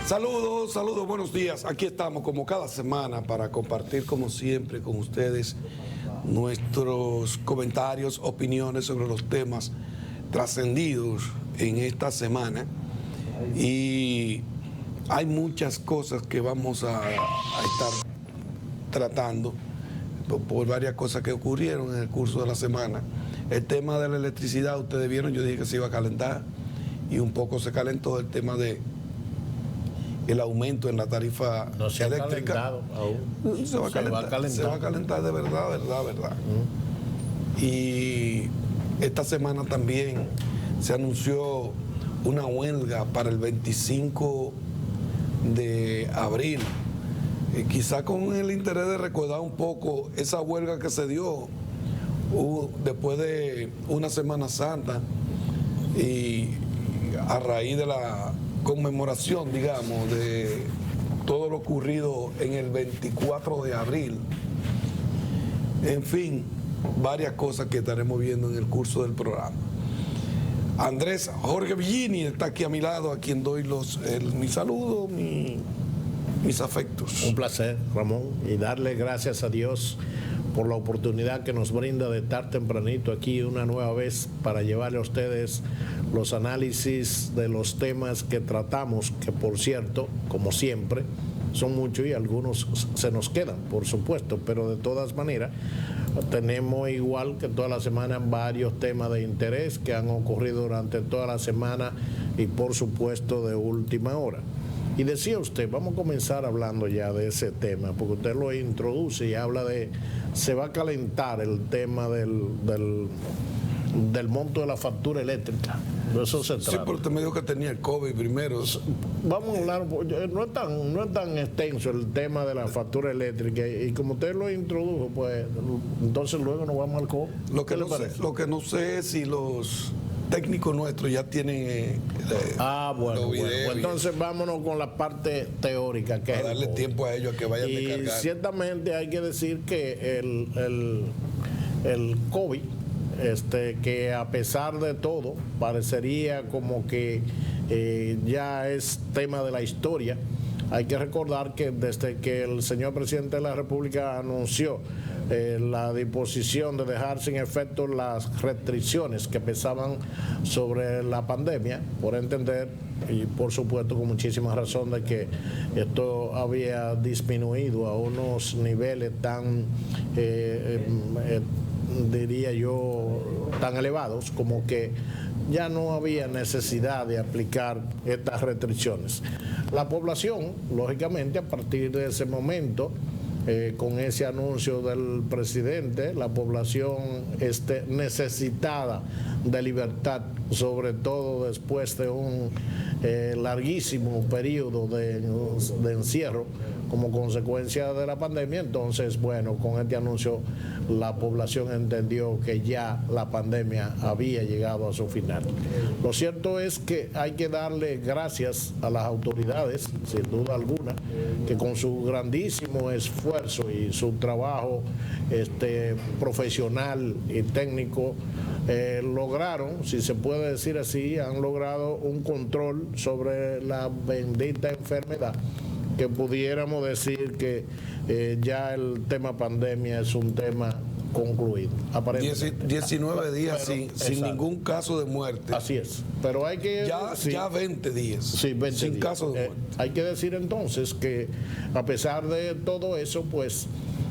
Saludos, saludos, buenos días. Aquí estamos como cada semana para compartir como siempre con ustedes nuestros comentarios, opiniones sobre los temas trascendidos en esta semana. Y hay muchas cosas que vamos a estar tratando por varias cosas que ocurrieron en el curso de la semana. El tema de la electricidad, ustedes vieron, yo dije que se iba a calentar y un poco se calentó el tema de el aumento en la tarifa no se eléctrica. Aún. Se va a calentar de verdad. Y esta semana también se anunció una huelga para el 25 de abril. Quizá con el interés de recordar un poco esa huelga que se dio después de una Semana Santa y a raíz de la conmemoración, digamos, de todo lo ocurrido en el 24 de abril. En fin, varias cosas que estaremos viendo en el curso del programa. Andrés Jorge Villini está aquí a mi lado, a quien doy mi saludo, mis afectos. Un placer, Ramón, y darle gracias a Dios por la oportunidad que nos brinda de estar tempranito aquí una nueva vez para llevarle a ustedes los análisis de los temas que tratamos, que por cierto, como siempre, son muchos y algunos se nos quedan, por supuesto, pero de todas maneras tenemos igual que toda la semana varios temas de interés que han ocurrido durante toda la semana y por supuesto de última hora. Y decía usted, vamos a comenzar hablando ya de ese tema, porque usted lo introduce y habla de, se va a calentar el tema del monto de la factura eléctrica. De eso se trata. Sí, pero usted me dijo que tenía el COVID primero. Vamos a hablar, no es tan extenso el tema de la factura eléctrica, y como usted lo introdujo, pues entonces luego nos vamos al COVID. Lo que no sé es si los técnicos nuestros ya tienen bueno, entonces vámonos con la parte teórica, que para darle tiempo a ellos a que vayan y descargando. Ciertamente hay que decir que el COVID, que a pesar de todo parecería como que ya es tema de la historia. Hay que recordar que desde que el señor presidente de la República anunció la disposición de dejar sin efecto las restricciones que pesaban sobre la pandemia, por entender, y por supuesto con muchísima razón, de que esto había disminuido a unos niveles tan, diría yo, tan elevados como que ya no había necesidad de aplicar estas restricciones. La población, lógicamente, a partir de ese momento, con ese anuncio del presidente, la población necesitada de libertad, sobre todo después de un larguísimo periodo de encierro como consecuencia de la pandemia. Entonces, bueno, con este anuncio la población entendió que ya la pandemia había llegado a su final. Lo cierto es que hay que darle gracias a las autoridades, sin duda alguna, que con su grandísimo esfuerzo y su trabajo profesional y técnico lograron, si se puede decir así, han logrado un control sobre la bendita enfermedad, que pudiéramos decir que ya el tema pandemia es un tema concluido. 19 días sin ningún caso de muerte. Así es. Pero hay que ya 20 días. Sí, 20 sin días. Caso de muerte. Hay que decir entonces que a pesar de todo eso, pues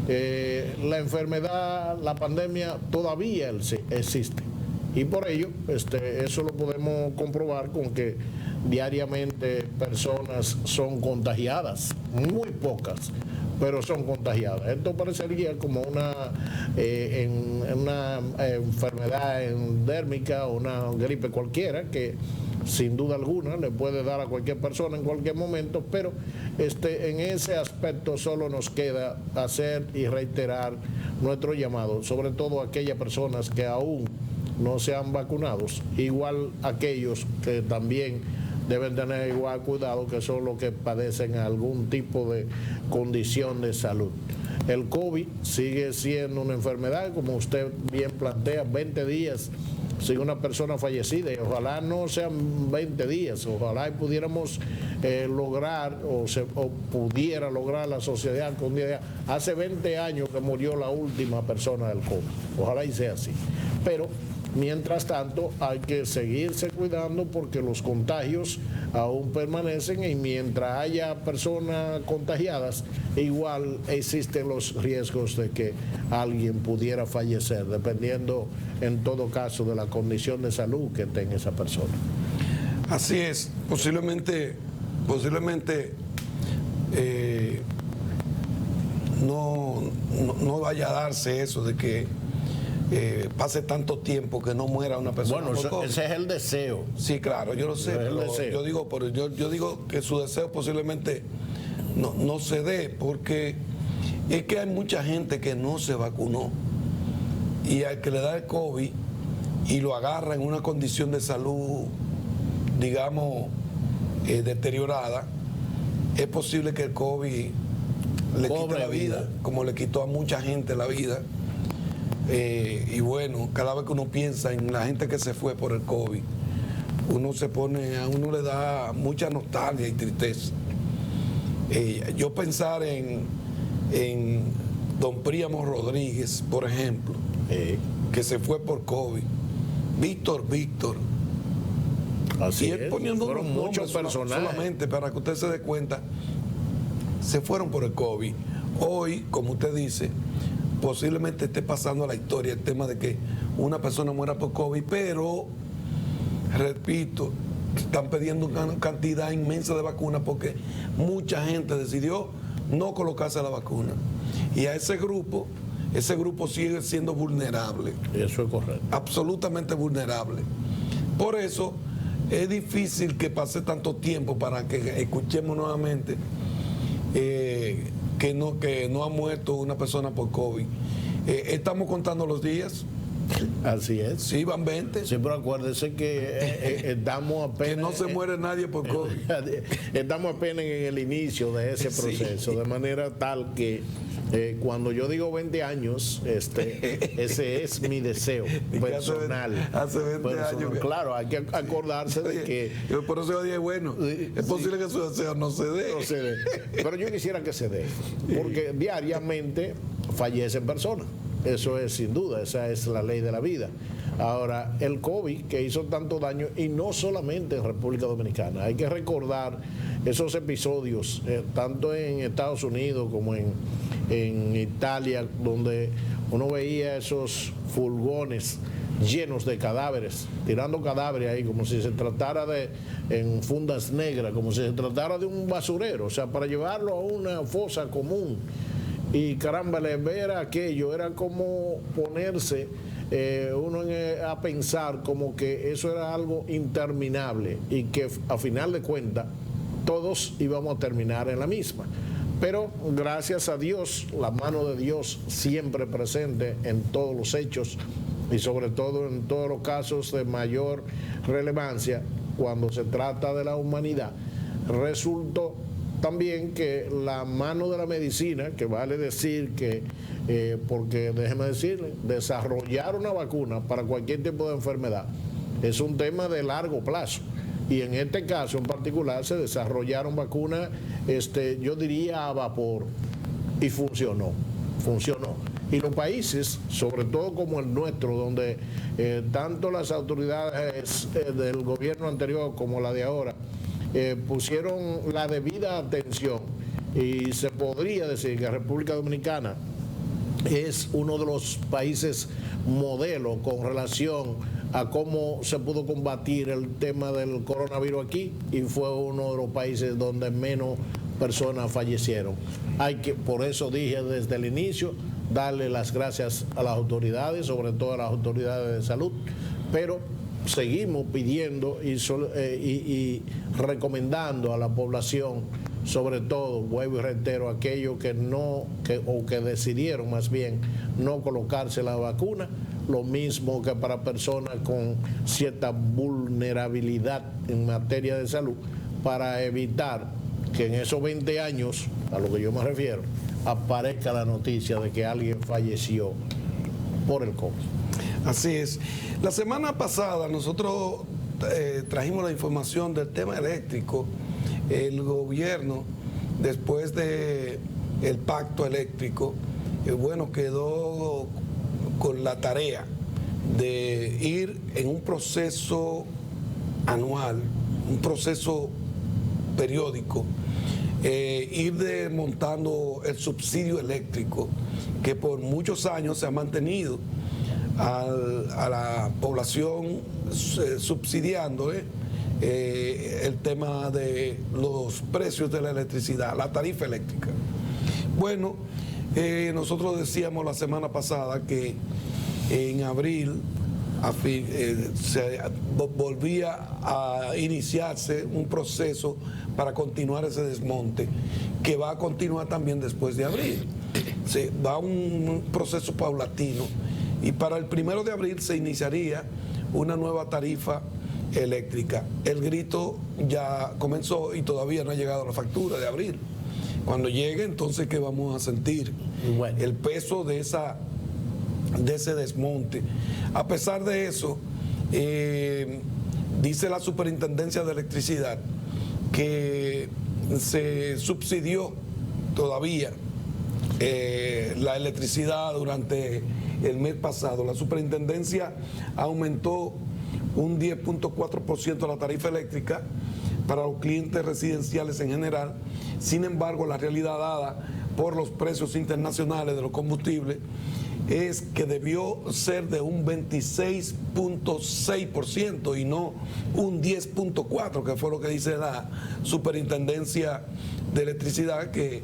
la enfermedad, la pandemia todavía existe. Y por ello, eso lo podemos comprobar con que diariamente personas son contagiadas, muy pocas, pero son contagiadas. Esto parecería como una enfermedad endémica o una gripe cualquiera que sin duda alguna le puede dar a cualquier persona en cualquier momento, pero en ese aspecto solo nos queda hacer y reiterar nuestro llamado, sobre todo a aquellas personas que aún no sean vacunados, igual aquellos que también deben tener igual cuidado, que son los que padecen algún tipo de condición de salud. El COVID sigue siendo una enfermedad, como usted bien plantea, 20 días sin una persona fallecida, y ojalá no sean 20 días, ojalá pudiéramos lograr o pudiera lograr la sociedad con un día. Hace 20 años que murió la última persona del COVID, ojalá y sea así. Pero mientras tanto hay que seguirse cuidando porque los contagios aún permanecen, y mientras haya personas contagiadas, igual existen los riesgos de que alguien pudiera fallecer, dependiendo en todo caso de la condición de salud que tenga esa persona. Así es, posiblemente no vaya a darse eso de que pase tanto tiempo que no muera una persona. Bueno, ese es el deseo. Sí, claro, yo lo sé, pero yo digo que su deseo posiblemente no se dé, porque es que hay mucha gente que no se vacunó, y al que le da el COVID y lo agarra en una condición de salud, digamos, deteriorada, es posible que el COVID le quite la vida, como le quitó a mucha gente la vida. Y bueno, cada vez que uno piensa en la gente que se fue por el COVID, a uno le da mucha nostalgia y tristeza. Yo pensar en don Príamo Rodríguez, por ejemplo, que se fue por COVID, Víctor, así y él poniendo unos muchos personajes solamente para que usted se dé cuenta, se fueron por el COVID. Hoy, como usted dice, posiblemente esté pasando a la historia el tema de que una persona muera por COVID, pero, repito, están pidiendo una cantidad inmensa de vacunas porque mucha gente decidió no colocarse la vacuna. Y a ese grupo sigue siendo vulnerable. Eso es correcto. Absolutamente vulnerable. Por eso es difícil que pase tanto tiempo para que escuchemos nuevamente que no ha muerto una persona por COVID. Estamos contando los días. Así es. Sí, van 20. Sí, pero acuérdese que estamos apenas... Que no se muere nadie por COVID. Estamos apenas en el inicio de ese proceso, sí. De manera tal que cuando yo digo 20 años, ese es mi deseo personal. Hace 20 años. Claro, hay que acordarse de que... Por eso yo dije, bueno, es posible que su deseo no se dé. No se dé. Pero yo quisiera que se dé, porque diariamente fallecen personas. Eso es sin duda, esa es la ley de la vida. Ahora, el COVID que hizo tanto daño, y no solamente en República Dominicana, hay que recordar esos episodios, tanto en Estados Unidos como en Italia, donde uno veía esos furgones llenos de cadáveres, tirando cadáveres ahí como si se tratara en fundas negras, como si se tratara de un basurero, o sea, para llevarlo a una fosa común. Y caramba, ver aquello era como ponerse a pensar como que eso era algo interminable y que a final de cuentas todos íbamos a terminar en la misma. Pero gracias a Dios, la mano de Dios siempre presente en todos los hechos y sobre todo en todos los casos de mayor relevancia cuando se trata de la humanidad, resultó también que la mano de la medicina, que vale decir que, porque déjeme decirle, desarrollar una vacuna para cualquier tipo de enfermedad es un tema de largo plazo. Y en este caso en particular se desarrollaron vacunas, yo diría a vapor, y funcionó. Y los países, sobre todo como el nuestro, donde tanto las autoridades del gobierno anterior como la de ahora, pusieron la debida atención, y se podría decir que la República Dominicana es uno de los países modelo con relación a cómo se pudo combatir el tema del coronavirus aquí, y fue uno de los países donde menos personas fallecieron. Por eso dije desde el inicio, darle las gracias a las autoridades, sobre todo a las autoridades de salud, pero seguimos pidiendo y recomendando a la población, sobre todo, vuelvo y reitero, aquellos que decidieron más bien no colocarse la vacuna, lo mismo que para personas con cierta vulnerabilidad en materia de salud, para evitar que en esos 20 años, a lo que yo me refiero, aparezca la noticia de que alguien falleció por el COVID. Así es. La semana pasada nosotros trajimos la información del tema eléctrico. El gobierno, después de el pacto eléctrico, bueno, quedó con la tarea de ir en un proceso anual, un proceso periódico, ir desmontando el subsidio eléctrico que por muchos años se ha mantenido a la población, subsidiándole el tema de los precios de la electricidad, la tarifa eléctrica. Bueno, nosotros decíamos la semana pasada que en abril se volvía a iniciarse un proceso para continuar ese desmonte, que va a continuar también después de abril. Va un proceso paulatino y para el 1 de abril se iniciaría una nueva tarifa eléctrica. El grito ya comenzó y todavía no ha llegado la factura de abril. Cuando llegue, entonces, ¿qué vamos a sentir? Bueno. El peso de ese desmonte. A pesar de eso, dice la Superintendencia de Electricidad que se subsidió todavía la electricidad durante el mes pasado. La superintendencia aumentó un 10.4% la tarifa eléctrica para los clientes residenciales en general. Sin embargo, la realidad dada por los precios internacionales de los combustibles es que debió ser de un 26.6% y no un 10.4%, que fue lo que dice la Superintendencia de Electricidad, que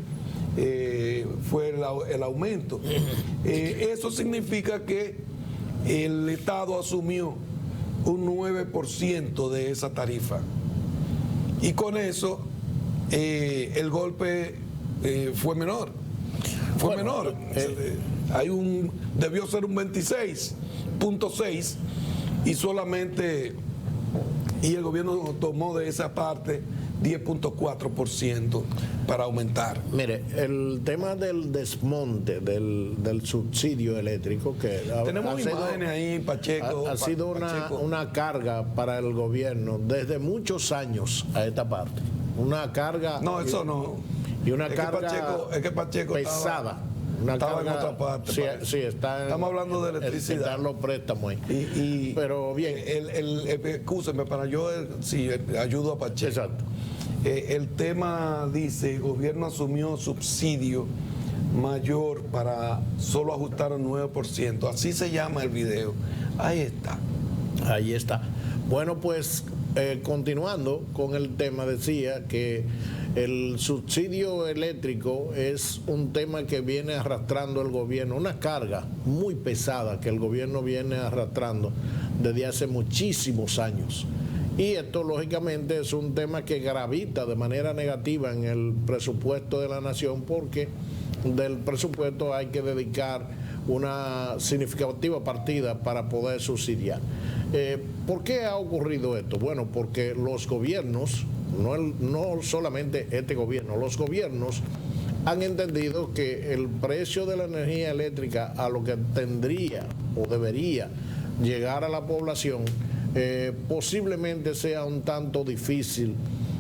fue el aumento. Eso significa que el Estado asumió un 9% de esa tarifa. Y con eso el golpe fue menor. Fue menor. Debió ser un 26.6 y solamente, y el gobierno tomó de esa parte 10.4% para aumentar. Mire, el tema del desmonte del subsidio eléctrico, que tenemos imágenes ahí, Pacheco. Ha sido una carga para el gobierno desde muchos años a esta parte. Una carga. No, eso no. Y una carga Pacheco pesada. Estaba en otra parte. Sí, estamos hablando de electricidad. Están los préstamos ahí. Pero bien. Excúseme, para yo ayudo a Pacheco. Exacto. El tema dice: el gobierno asumió subsidio mayor para solo ajustar al 9%. Así se llama el video. Ahí está. Ahí está. Bueno, pues continuando con el tema, decía que el subsidio eléctrico es un tema que viene arrastrando el gobierno, una carga muy pesada que el gobierno viene arrastrando desde hace muchísimos años. Y esto, lógicamente, es un tema que gravita de manera negativa en el presupuesto de la nación, porque del presupuesto hay que dedicar una significativa partida para poder subsidiar. ¿Por qué ha ocurrido esto? Bueno, porque los gobiernos, no solamente este gobierno, los gobiernos han entendido que el precio de la energía eléctrica a lo que tendría o debería llegar a la población posiblemente sea un tanto difícil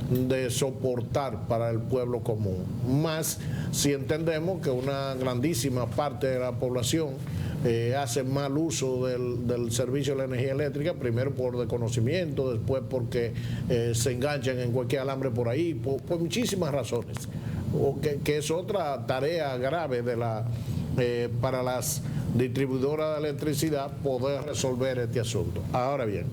de soportar para el pueblo común. Más si entendemos que una grandísima parte de la población hace mal uso del servicio de la energía eléctrica, primero por desconocimiento, después porque se enganchan en cualquier alambre por ahí, por muchísimas razones, que es otra tarea grave para las distribuidoras de electricidad poder resolver este asunto. Ahora bien,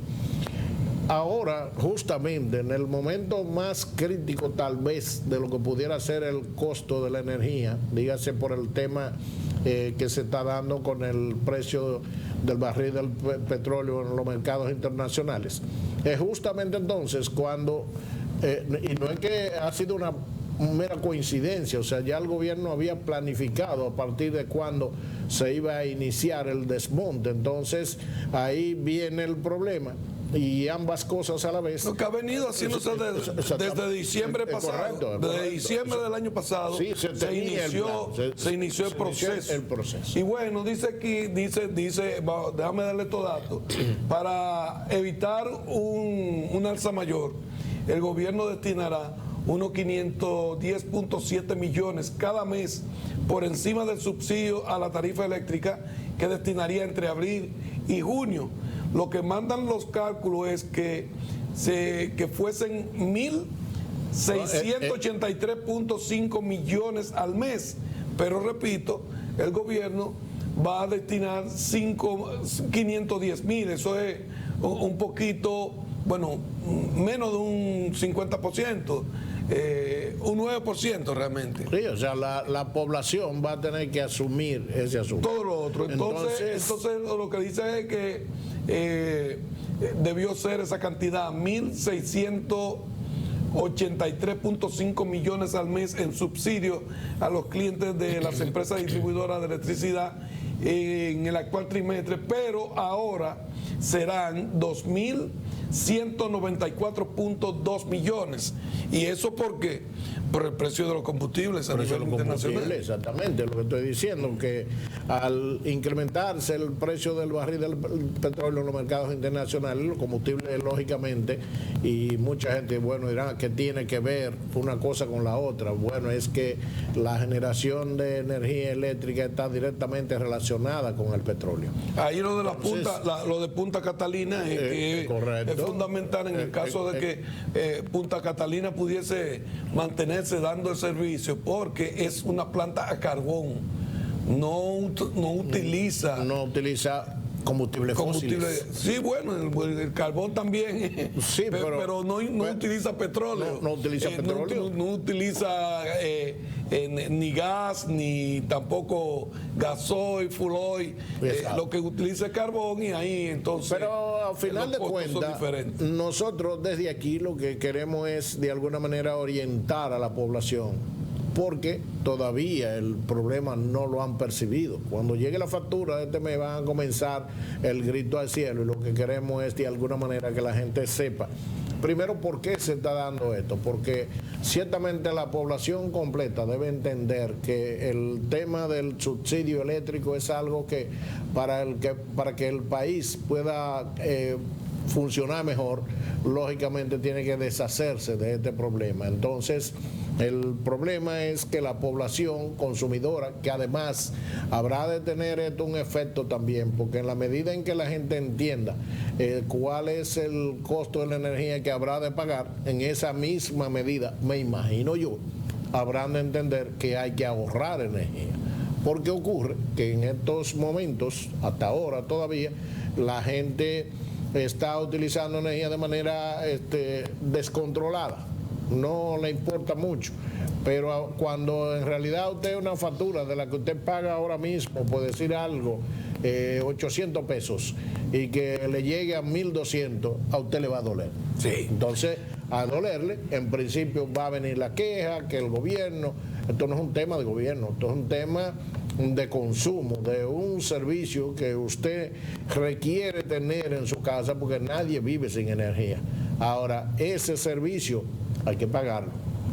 justamente en el momento más crítico tal vez de lo que pudiera ser el costo de la energía, dígase por el tema que se está dando con el precio del barril del petróleo en los mercados internacionales, es justamente entonces cuando, y no es que ha sido una mera coincidencia, o sea, ya el gobierno había planificado a partir de cuando se iba a iniciar el desmonte. Entonces ahí viene el problema y ambas cosas a la vez. Lo que ha venido haciéndose desde diciembre pasado, correcto. desde diciembre del año pasado, Sí, se inició el proceso. Y bueno, dice aquí, dice, déjame darle estos datos, para evitar un alza mayor, el gobierno destinará unos 510.7 millones cada mes por encima del subsidio a la tarifa eléctrica que destinaría entre abril y junio. Lo que mandan los cálculos es que fuesen 1.683.5 millones al mes, pero repito, el gobierno va a destinar 510.000, eso es un poquito, bueno, menos de un 50%. Un 9% realmente. Sí, o sea, la población va a tener que asumir ese asunto. Todo lo otro. Entonces lo que dice es que debió ser esa cantidad, 1.683.5 millones al mes en subsidio a los clientes de las empresas distribuidoras de electricidad en el actual trimestre, pero ahora serán 2.194.2 millones. ¿Y eso por qué? Por el precio de los combustibles a nivel internacional. Exactamente, lo que estoy diciendo, que al incrementarse el precio del barril del petróleo en los mercados internacionales, los combustibles, lógicamente, y mucha gente, bueno, dirá que tiene que ver una cosa con la otra. Bueno, es que la generación de energía eléctrica está directamente relacionada con el petróleo. Ahí lo de lo de Punta Catalina es fundamental en el caso de que Punta Catalina pudiese mantenerse dando el servicio, porque es una planta a carbón, no utiliza combustibles fósiles. Sí, bueno, el carbón también, sí, pero no utiliza petróleo. No utiliza petróleo. No utiliza ni gas, ni tampoco gasoil, fuel oil. Lo que utiliza es carbón, y ahí entonces. Pero al final de cuentas, nosotros desde aquí lo que queremos es de alguna manera orientar a la población, porque todavía el problema no lo han percibido. Cuando llegue la factura de este mes van a comenzar el grito al cielo, y lo que queremos es de alguna manera que la gente sepa, primero, por qué se está dando esto, porque ciertamente la población completa debe entender que el tema del subsidio eléctrico es algo que para que el país pueda funcionar mejor, lógicamente tiene que deshacerse de este problema. Entonces, el problema es que la población consumidora, que además habrá de tener esto un efecto también, porque en la medida en que la gente entienda cuál es el costo de la energía que habrá de pagar, en esa misma medida, me imagino yo, habrán de entender que hay que ahorrar energía. Porque ocurre que en estos momentos, hasta ahora todavía, la gente está utilizando energía de manera descontrolada. No le importa mucho, pero cuando en realidad usted una factura de la que usted paga ahora mismo, por decir algo, 800 pesos, y que le llegue a 1.200, a usted le va a doler. Sí. Entonces, a dolerle, en principio va a venir la queja, que el gobierno, esto no es un tema de gobierno, esto es un tema de consumo, de un servicio que usted requiere tener en su casa, porque nadie vive sin energía. Ahora, ese servicio hay que pagarlo.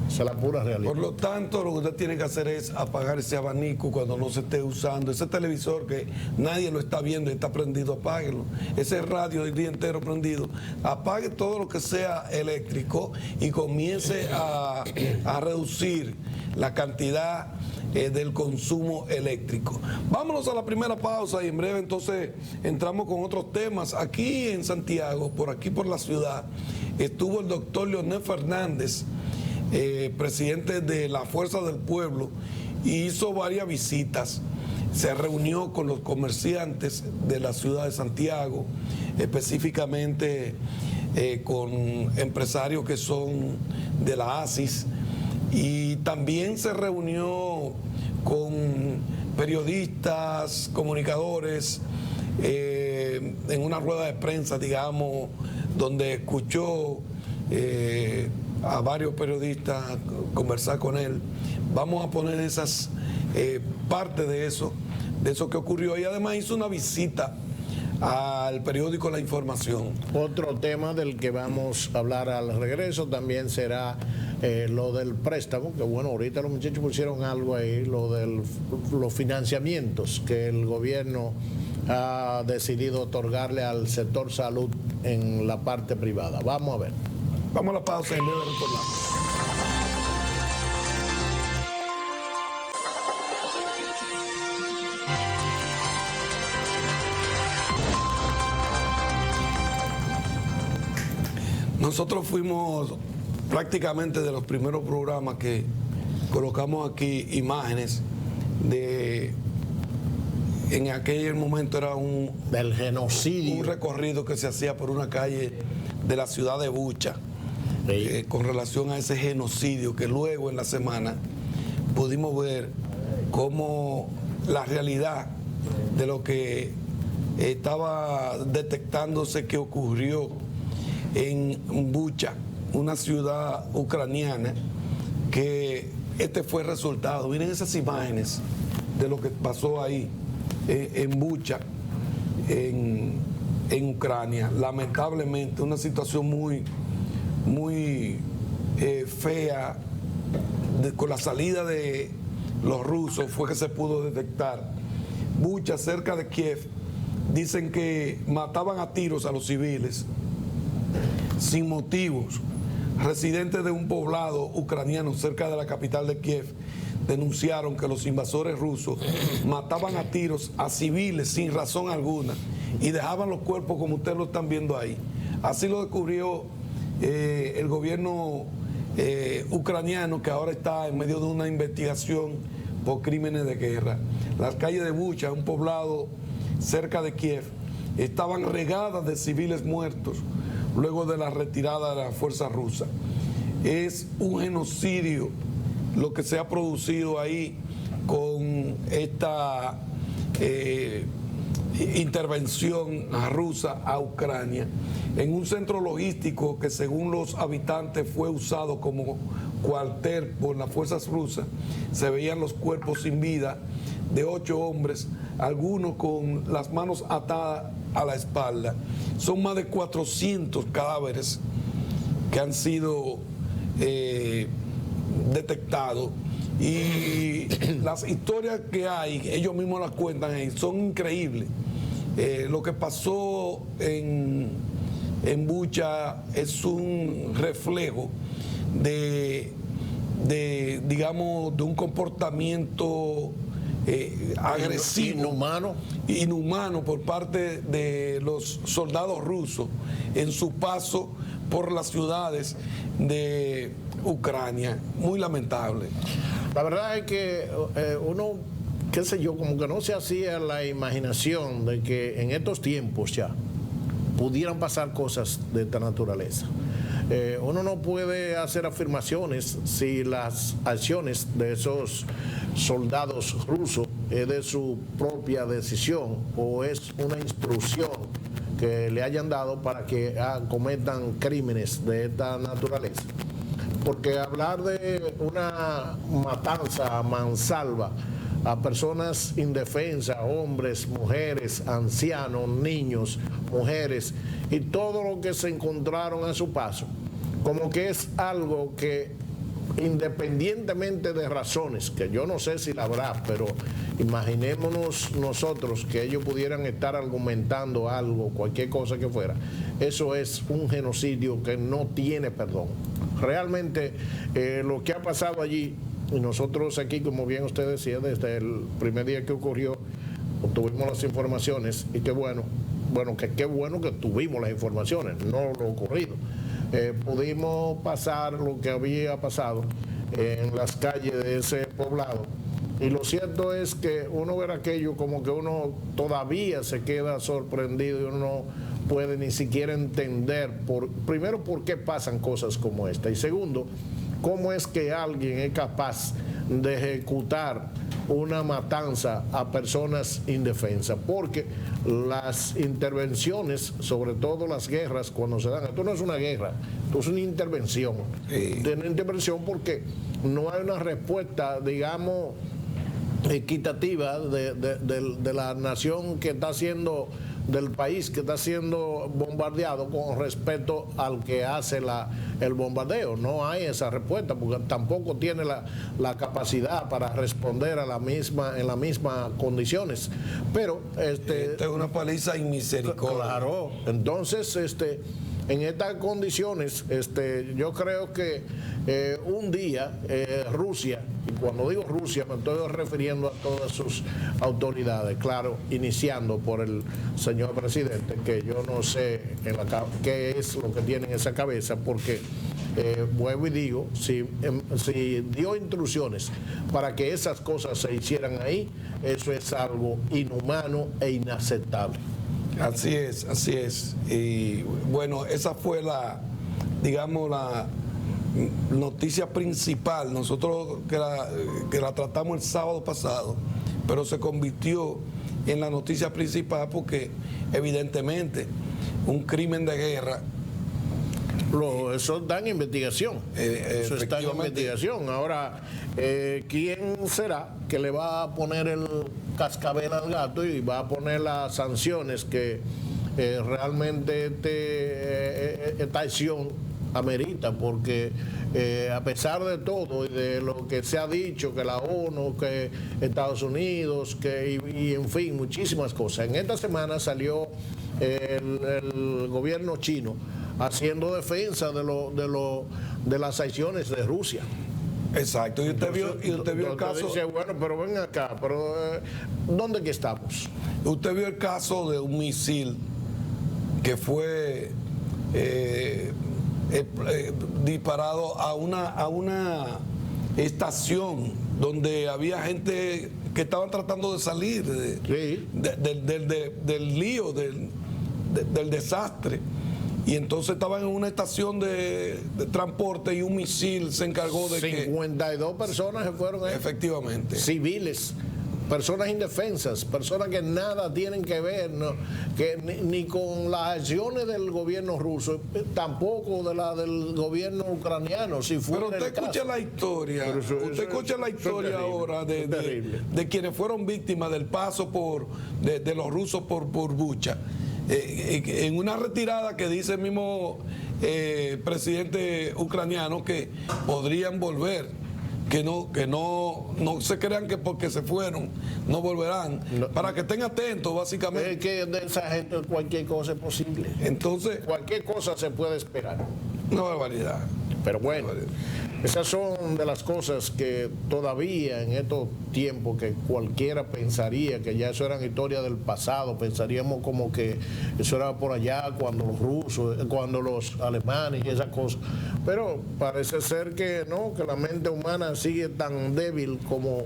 Esa es la pura realidad. Por lo tanto, lo que usted tiene que hacer es apagar ese abanico cuando no se esté usando. Ese televisor que nadie lo está viendo y está prendido, apáguelo. Ese radio el día entero prendido, apague todo lo que sea eléctrico y comience a reducir la cantidad del consumo eléctrico. Vámonos a la primera pausa y en breve entonces entramos con otros temas. Aquí en Santiago, por aquí por la ciudad, estuvo el doctor Leonel Fernández, presidente de la Fuerza del Pueblo, y hizo varias visitas. Se reunió con los comerciantes de la ciudad de Santiago, específicamente con empresarios que son de la ASIS, y también se reunió con periodistas, comunicadores, en una rueda de prensa, digamos, donde escuchó a varios periodistas conversar con él. Vamos a poner esas parte de eso que ocurrió, y además hizo una visita al periódico La Información. Otro tema del que vamos a hablar al regreso también será lo del préstamo, que bueno, ahorita los muchachos pusieron algo ahí, los financiamientos que el gobierno ha decidido otorgarle al sector salud en la parte privada. Vamos a ver. Vamos a la pausa y en breve retornamos. Nosotros fuimos prácticamente de los primeros programas que colocamos aquí imágenes de, en aquel momento era del genocidio, un recorrido que se hacía por una calle de la ciudad de Bucha, con relación a ese genocidio, que luego en la semana pudimos ver cómo la realidad de lo que estaba detectándose que ocurrió en Bucha, una ciudad ucraniana, que este fue el resultado. Miren esas imágenes de lo que pasó ahí en Bucha, en Ucrania. Lamentablemente una situación muy fea. Con la salida de los rusos fue que se pudo detectar. Bucha, cerca de Kiev, dicen que mataban a tiros a los civiles sin motivos. Residentes de un poblado ucraniano cerca de la capital de Kiev denunciaron que los invasores rusos mataban a tiros a civiles sin razón alguna y dejaban los cuerpos como ustedes lo están viendo ahí. Así lo descubrió el gobierno ucraniano, que ahora está en medio de una investigación por crímenes de guerra. Las calles de Bucha, un poblado cerca de Kiev, estaban regadas de civiles muertos luego de la retirada de la fuerza rusa. Es un genocidio lo que se ha producido ahí con esta intervención rusa a Ucrania, en un centro logístico que según los habitantes fue usado como cuartel por las fuerzas rusas. Se veían los cuerpos sin vida de 8 hombres, algunos con las manos atadas a la espalda. Son más de 400 cadáveres que han sido detectados, y las historias que hay, ellos mismos las cuentan ahí, son increíbles. Lo que pasó en Bucha es un reflejo digamos, de un comportamiento agresivo, inhumano por parte de los soldados rusos en su paso por las ciudades de Ucrania. Muy lamentable. La verdad es que uno, qué sé yo, como que no se hacía la imaginación de que en estos tiempos ya pudieran pasar cosas de esta naturaleza. Uno no puede hacer afirmaciones si las acciones de esos soldados rusos es de su propia decisión o es una instrucción que le hayan dado para que cometan crímenes de esta naturaleza. Porque hablar de una matanza a mansalva a personas indefensas, hombres, mujeres, ancianos, niños, mujeres y todo lo que se encontraron a su paso, como que es algo que, independientemente de razones, que yo no sé si la habrá, pero imaginémonos nosotros que ellos pudieran estar argumentando algo, cualquier cosa que fuera, eso es un genocidio que no tiene perdón. Realmente lo que ha pasado allí, y nosotros aquí, como bien usted decía, desde el primer día que ocurrió, obtuvimos las informaciones, y qué bueno que tuvimos las informaciones, no lo ocurrido. Pudimos pasar lo que había pasado en las calles de ese poblado, y lo cierto es que uno ver aquello como que uno todavía se queda sorprendido y uno no puede ni siquiera entender, primero, por qué pasan cosas como esta, y segundo, cómo es que alguien es capaz de ejecutar una matanza a personas indefensas, porque las intervenciones, sobre todo las guerras, cuando se dan, esto no es una guerra, esto es una intervención. De una intervención porque no hay una respuesta, digamos, equitativa de la nación que está siendo del país que está siendo bombardeado con respecto al que hace el bombardeo. No hay esa respuesta porque tampoco tiene la capacidad para responder en las mismas condiciones. Pero esta es una paliza inmisericordia. Claro, entonces en estas condiciones yo creo que un día Rusia, y cuando digo Rusia me estoy refiriendo a todas sus autoridades, claro, iniciando por el señor presidente, que yo no sé qué es lo que tiene en esa cabeza, porque vuelvo y digo, si dio instrucciones para que esas cosas se hicieran ahí, eso es algo inhumano e inaceptable. Así es, así es. Y bueno, esa fue la noticia principal. Nosotros que la tratamos el sábado pasado, pero se convirtió en la noticia principal porque evidentemente un crimen de guerra. Eso está en investigación. Eso está en investigación. Ahora, ¿quién será que le va a poner el cascabel al gato y va a poner las sanciones que realmente esta acción amerita? Porque a pesar de todo y de lo que se ha dicho, que la ONU, que Estados Unidos, y en fin, muchísimas cosas. En esta semana salió el gobierno chino haciendo defensa de las sanciones de Rusia. Exacto, y usted vio el caso. Dice, bueno, pero ven acá, pero ¿dónde que estamos? Usted vio el caso de un misil que fue disparado a una estación donde había gente que estaban tratando de salir del lío, del desastre. Y entonces estaban en una estación de transporte y un misil se encargó de 52 personas se fueron ahí. Efectivamente. Civiles, personas indefensas, personas que nada tienen que ver, ¿no? Que ni con las acciones del gobierno ruso, tampoco del gobierno ucraniano. Si fuera pero usted escucha la historia, ahora de quienes fueron víctimas del paso de los rusos por Bucha. En una retirada que dice el mismo presidente ucraniano que podrían volver, que no se crean que porque se fueron no volverán, para que estén atentos básicamente. Es que de esa gente cualquier cosa es posible. Entonces, cualquier cosa se puede esperar. Una barbaridad. Pero bueno, esas son de las cosas que todavía en estos tiempos que cualquiera pensaría que ya eso eran historias del pasado, pensaríamos como que eso era por allá cuando los rusos, cuando los alemanes y esas cosas. Pero parece ser que no, que la mente humana sigue tan débil como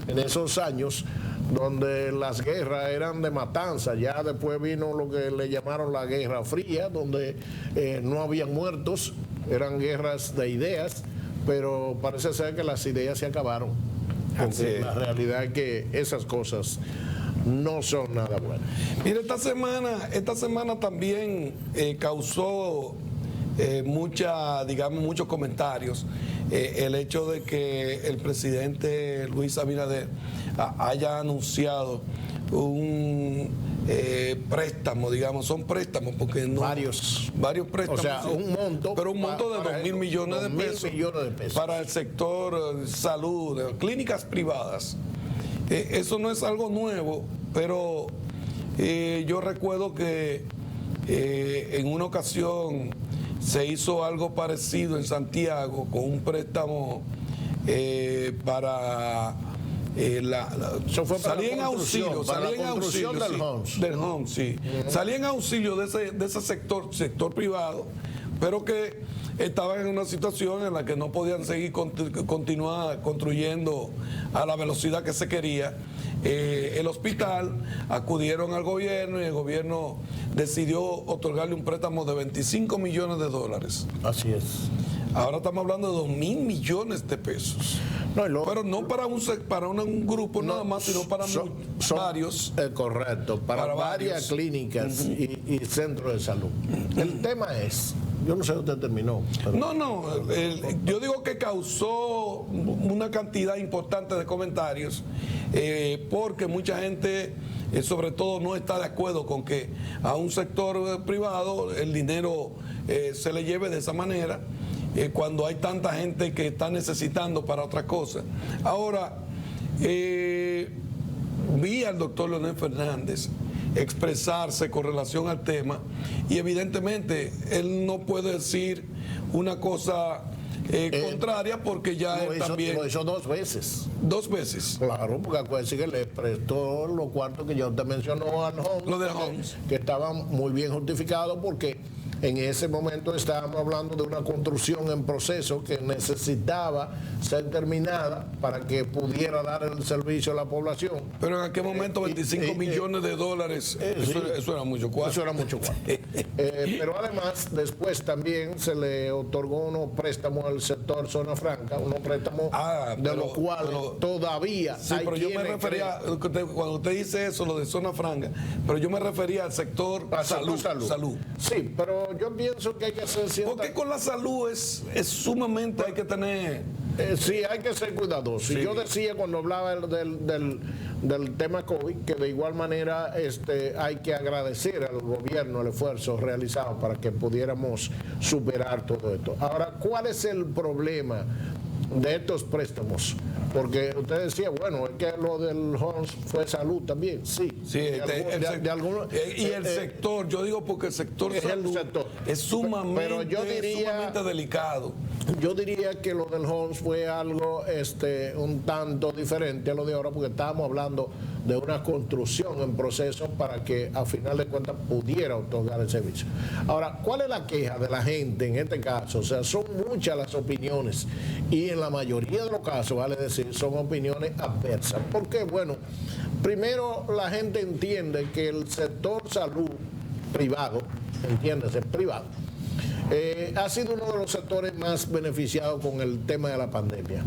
en esos años donde las guerras eran de matanza. Ya después vino lo que le llamaron la Guerra Fría, donde no había muertos, eran guerras de ideas, pero parece ser que las ideas se acabaron. Porque la realidad es que esas cosas no son nada buenas. Mire, esta semana también causó muchos comentarios el hecho de que el presidente Luis Abinader haya anunciado un préstamo, son préstamos porque no varios préstamos, o sea, un monto, pero un monto de 2.000 millones de pesos para el sector salud, clínicas privadas. Eso no es algo nuevo, pero yo recuerdo que en una ocasión se hizo algo parecido en Santiago con un préstamo para salía en auxilio del HOMS, sí. Salía en auxilio de ese sector privado, pero que estaban en una situación en la que no podían seguir continuar construyendo a la velocidad que se quería. El hospital, acudieron al gobierno y el gobierno decidió otorgarle un préstamo de $25 millones. Así es. Ahora estamos hablando de 2.000 millones de pesos. Pero no para un grupo nada más, sino para varios. Correcto, para varias clínicas y centros de salud. El tema es Yo no sé si usted terminó. Pero... No, yo digo que causó una cantidad importante de comentarios porque mucha gente, sobre todo, no está de acuerdo con que a un sector privado el dinero se le lleve de esa manera cuando hay tanta gente que está necesitando para otras cosas. Ahora, vi al doctor Leonel Fernández expresarse con relación al tema y evidentemente él no puede decir una cosa contraria porque ya él también... Lo hizo 2 veces. 2 veces. Claro, porque acuérdense que le prestó los cuartos que ya usted mencionó al Homs. Lo del Homs. Que estaban muy bien justificados porque en ese momento estábamos hablando de una construcción en proceso que necesitaba ser terminada para que pudiera dar el servicio a la población. Pero en aquel momento 25 millones de dólares, eso era mucho cuarto. Eso era mucho cuarto. Pero además, después también se le otorgó unos préstamos al sector zona franca, unos préstamos de los cuales todavía sí, hay pero yo me refería, cuando usted dice eso, lo de zona franca, pero yo me refería al sector salud. Sí, pero yo pienso que hay que hacer cierta... Porque con la salud es sumamente, hay que tener... sí, hay que ser cuidadosos. Sí. Yo decía cuando hablaba del tema COVID que de igual manera hay que agradecer al gobierno el esfuerzo realizado para que pudiéramos superar todo esto. Ahora, ¿cuál es el problema de estos préstamos? Porque usted decía, bueno, es que lo del Homs fue salud también, sí. Sí, y el sector, yo digo porque el sector salud es sumamente delicado. Yo diría que lo del Homs fue algo un tanto diferente a lo de ahora, porque estábamos hablando de una construcción en proceso para que a final de cuentas pudiera otorgar el servicio. Ahora, ¿cuál es la queja de la gente en este caso? O sea, son muchas las opiniones y en la mayoría de los casos, vale decir, son opiniones adversas. ¿Por qué? Bueno, primero la gente entiende que el sector salud privado, entiéndase, privado, ha sido uno de los sectores más beneficiados con el tema de la pandemia.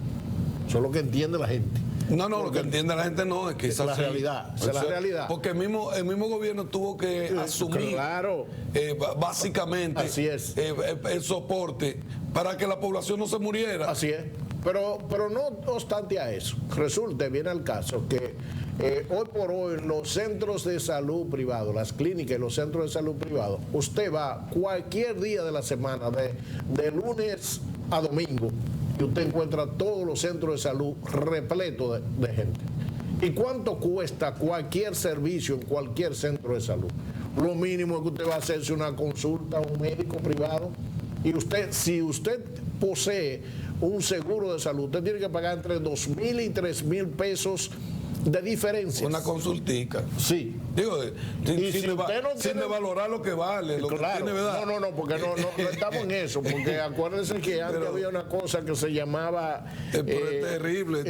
Eso es lo que entiende la gente. No, lo que entiende la gente no, es que es la realidad. Es la realidad. Porque el mismo gobierno tuvo que asumir, claro, básicamente, así es, el soporte para que la población no se muriera. Así es. Pero no obstante a eso, resulta, viene al caso que hoy por hoy los centros de salud privados, las clínicas y los centros de salud privados, usted va cualquier día de la semana, de lunes a domingo, y usted encuentra todos los centros de salud repletos de gente. ¿Y cuánto cuesta cualquier servicio en cualquier centro de salud? Lo mínimo es que usted va a hacerse una consulta a un médico privado y usted, si usted posee un seguro de salud, usted tiene que pagar entre 2,000 y 3,000 pesos de diferencia. Una consultica. Sí. Digo, sin valorar lo que vale, lo claro, que tiene, ¿verdad? No, porque no estamos en eso, porque acuérdense que antes había una cosa que se llamaba... es terrible.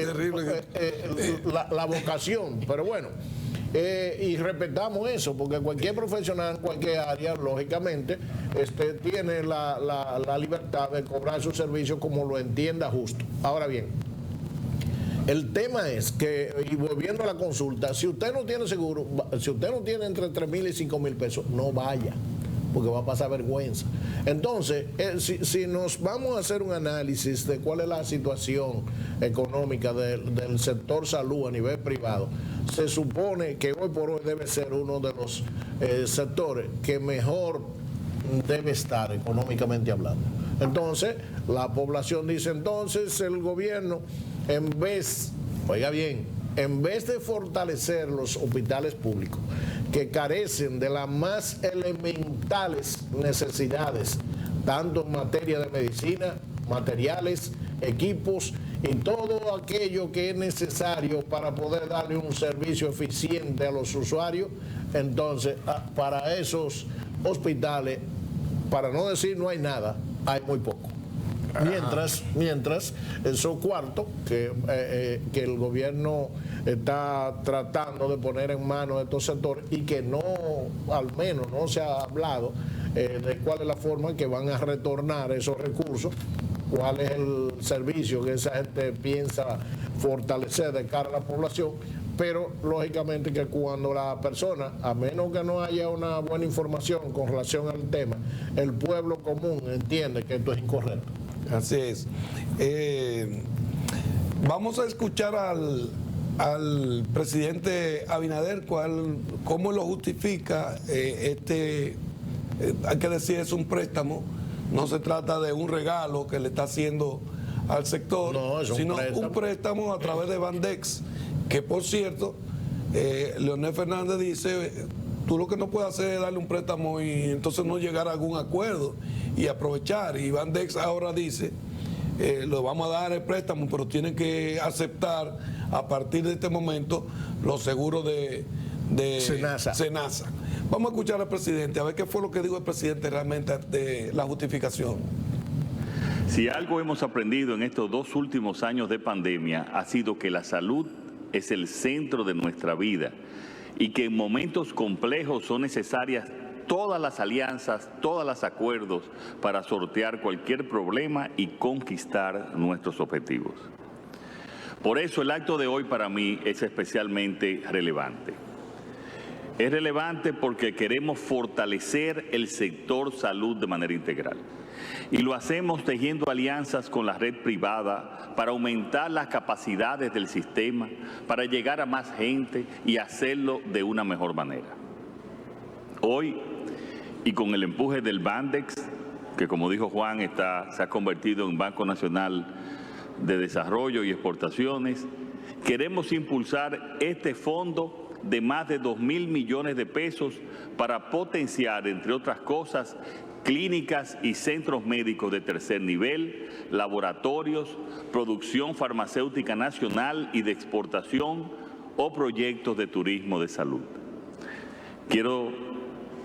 La vocación, pero bueno, y respetamos eso, porque cualquier profesional en cualquier área, lógicamente, tiene la libertad de cobrar su servicio como lo entienda justo. Ahora bien, el tema es que, y volviendo a la consulta, si usted no tiene seguro, si usted no tiene entre 3,000 y 5,000 pesos, no vaya, porque va a pasar vergüenza. Entonces, si nos vamos a hacer un análisis de cuál es la situación económica del sector salud a nivel privado, se supone que hoy por hoy debe ser uno de los sectores que mejor debe estar económicamente hablando. Entonces, la población dice, entonces el gobierno, en vez de fortalecer los hospitales públicos, que carecen de las más elementales necesidades, tanto en materia de medicina, materiales, equipos y todo aquello que es necesario para poder darle un servicio eficiente a los usuarios, entonces para esos hospitales, para no decir no hay nada, hay muy poco. Mientras esos cuartos que el gobierno está tratando de poner en manos de estos sectores y que no, al menos no se ha hablado de cuál es la forma en que van a retornar esos recursos, cuál es el servicio que esa gente piensa fortalecer de cara a la población, pero lógicamente que cuando la persona, a menos que no haya una buena información con relación al tema, el pueblo común entiende que esto es incorrecto. Así es. Vamos a escuchar al presidente Abinader cómo lo justifica. Hay que decir, es un préstamo, no se trata de un regalo que le está haciendo al sector, no, sino un préstamo a través de Bandex, que por cierto, Leonel Fernández dice, tú lo que no puedes hacer es darle un préstamo y entonces no llegar a algún acuerdo y aprovechar. Y Bandex ahora dice, le vamos a dar el préstamo, pero tienen que aceptar a partir de este momento los seguros de Senasa. Vamos a escuchar al presidente, a ver qué fue lo que dijo el presidente realmente de la justificación. Si algo hemos aprendido en estos 2 últimos años de pandemia ha sido que la salud es el centro de nuestra vida y que en momentos complejos son necesarias todas las alianzas, todos los acuerdos para sortear cualquier problema y conquistar nuestros objetivos. Por eso el acto de hoy para mí es especialmente relevante. Es relevante porque queremos fortalecer el sector salud de manera integral. Y lo hacemos tejiendo alianzas con la red privada para aumentar las capacidades del sistema, para llegar a más gente y hacerlo de una mejor manera. Hoy, y con el empuje del Bandex, que como dijo Juan, se ha convertido en Banco Nacional de Desarrollo y Exportaciones, queremos impulsar este fondo de más de 2.000 millones de pesos para potenciar, entre otras cosas, clínicas y centros médicos de tercer nivel, laboratorios, producción farmacéutica nacional y de exportación o proyectos de turismo de salud. Quiero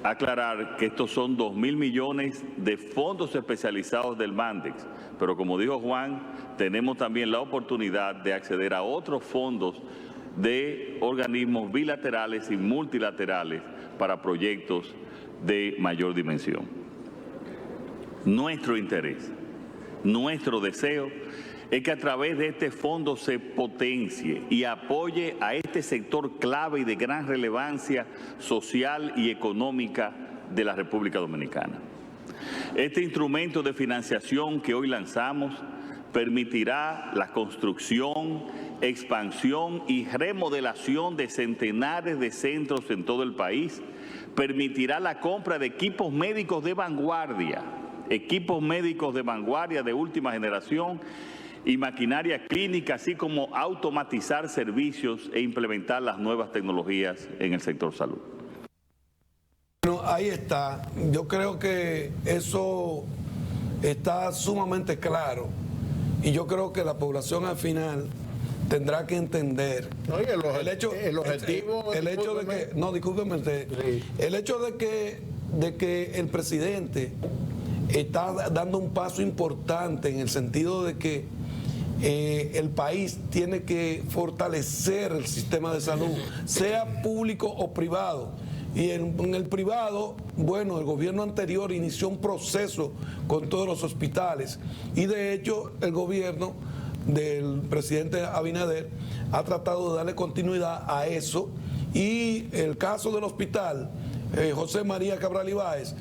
aclarar que estos son 2.000 millones de fondos especializados del Bandex, pero como dijo Juan, tenemos también la oportunidad de acceder a otros fondos de organismos bilaterales y multilaterales para proyectos de mayor dimensión. Nuestro interés, nuestro deseo es que a través de este fondo se potencie y apoye a este sector clave y de gran relevancia social y económica de la República Dominicana. Este instrumento de financiación que hoy lanzamos permitirá la construcción, expansión y remodelación de centenares de centros en todo el país, permitirá la compra de equipos médicos de vanguardia de última generación y maquinaria clínica, así como automatizar servicios e implementar las nuevas tecnologías en el sector salud. Bueno, ahí está. Yo creo que eso está sumamente claro y yo creo que la población al final tendrá que entender el hecho de que, no, discúlpeme usted, sí. El hecho de que el presidente está dando un paso importante en el sentido de que el país tiene que fortalecer el sistema de salud, sea público o privado. Y en el privado, bueno, el gobierno anterior inició un proceso con todos los hospitales y de hecho el gobierno del presidente Abinader ha tratado de darle continuidad a eso y el caso del hospital José María Cabral Ibáez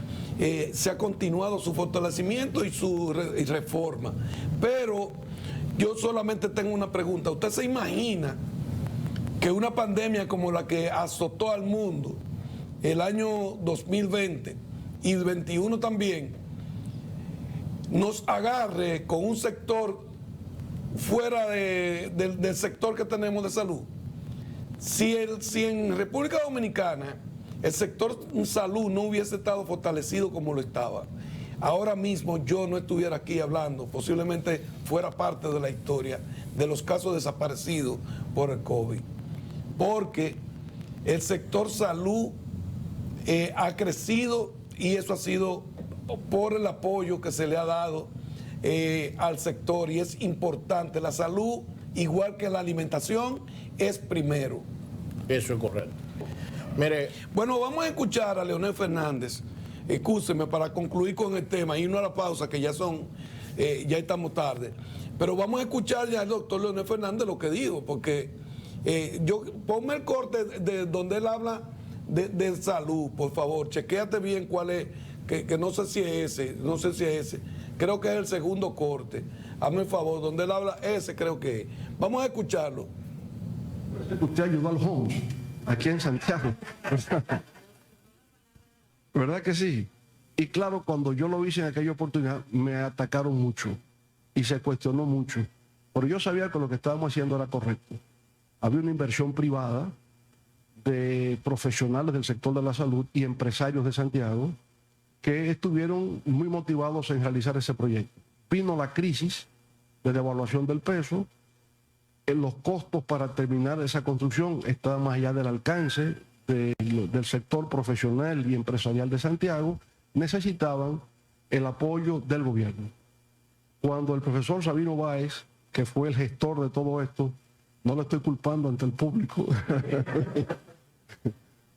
se ha continuado su fortalecimiento y su reforma. Pero yo solamente tengo una pregunta. ¿Usted se imagina que una pandemia como la que azotó al mundo el año 2020 y el 2021 también nos agarre con un sector fuera del sector que tenemos de salud? Si en República Dominicana el sector salud no hubiese estado fortalecido como lo estaba, ahora mismo yo no estuviera aquí hablando, posiblemente fuera parte de la historia de los casos desaparecidos por el COVID, porque el sector salud ha crecido y eso ha sido por el apoyo que se le ha dado al sector, y es importante. La salud, igual que la alimentación, es primero. Eso es correcto. Mire, bueno, vamos a escuchar a Leonel Fernández. Excúseme para concluir con el tema, irnos a la pausa, que ya estamos tarde. Pero vamos a escuchar ya al doctor Leonel Fernández lo que dijo, porque Ponme el corte de donde él habla de salud, por favor. Chequéate bien cuál es, que no sé si es ese. Creo que es el segundo corte. Hazme el favor, donde él habla, ese creo que es. Vamos a escucharlo. Usted ayudó al Homs aquí en Santiago. ¿Verdad que sí? Y claro, cuando yo lo hice en aquella oportunidad, me atacaron mucho y se cuestionó mucho. Pero yo sabía que lo que estábamos haciendo era correcto. Había una inversión privada de profesionales del sector de la salud y empresarios de Santiago que estuvieron muy motivados en realizar ese proyecto. Vino la crisis de devaluación del peso, los costos para terminar esa construcción estaban más allá del alcance del sector profesional y empresarial de Santiago, necesitaban el apoyo del gobierno. Cuando el profesor Sabino Báez, que fue el gestor de todo esto, no lo estoy culpando ante el público,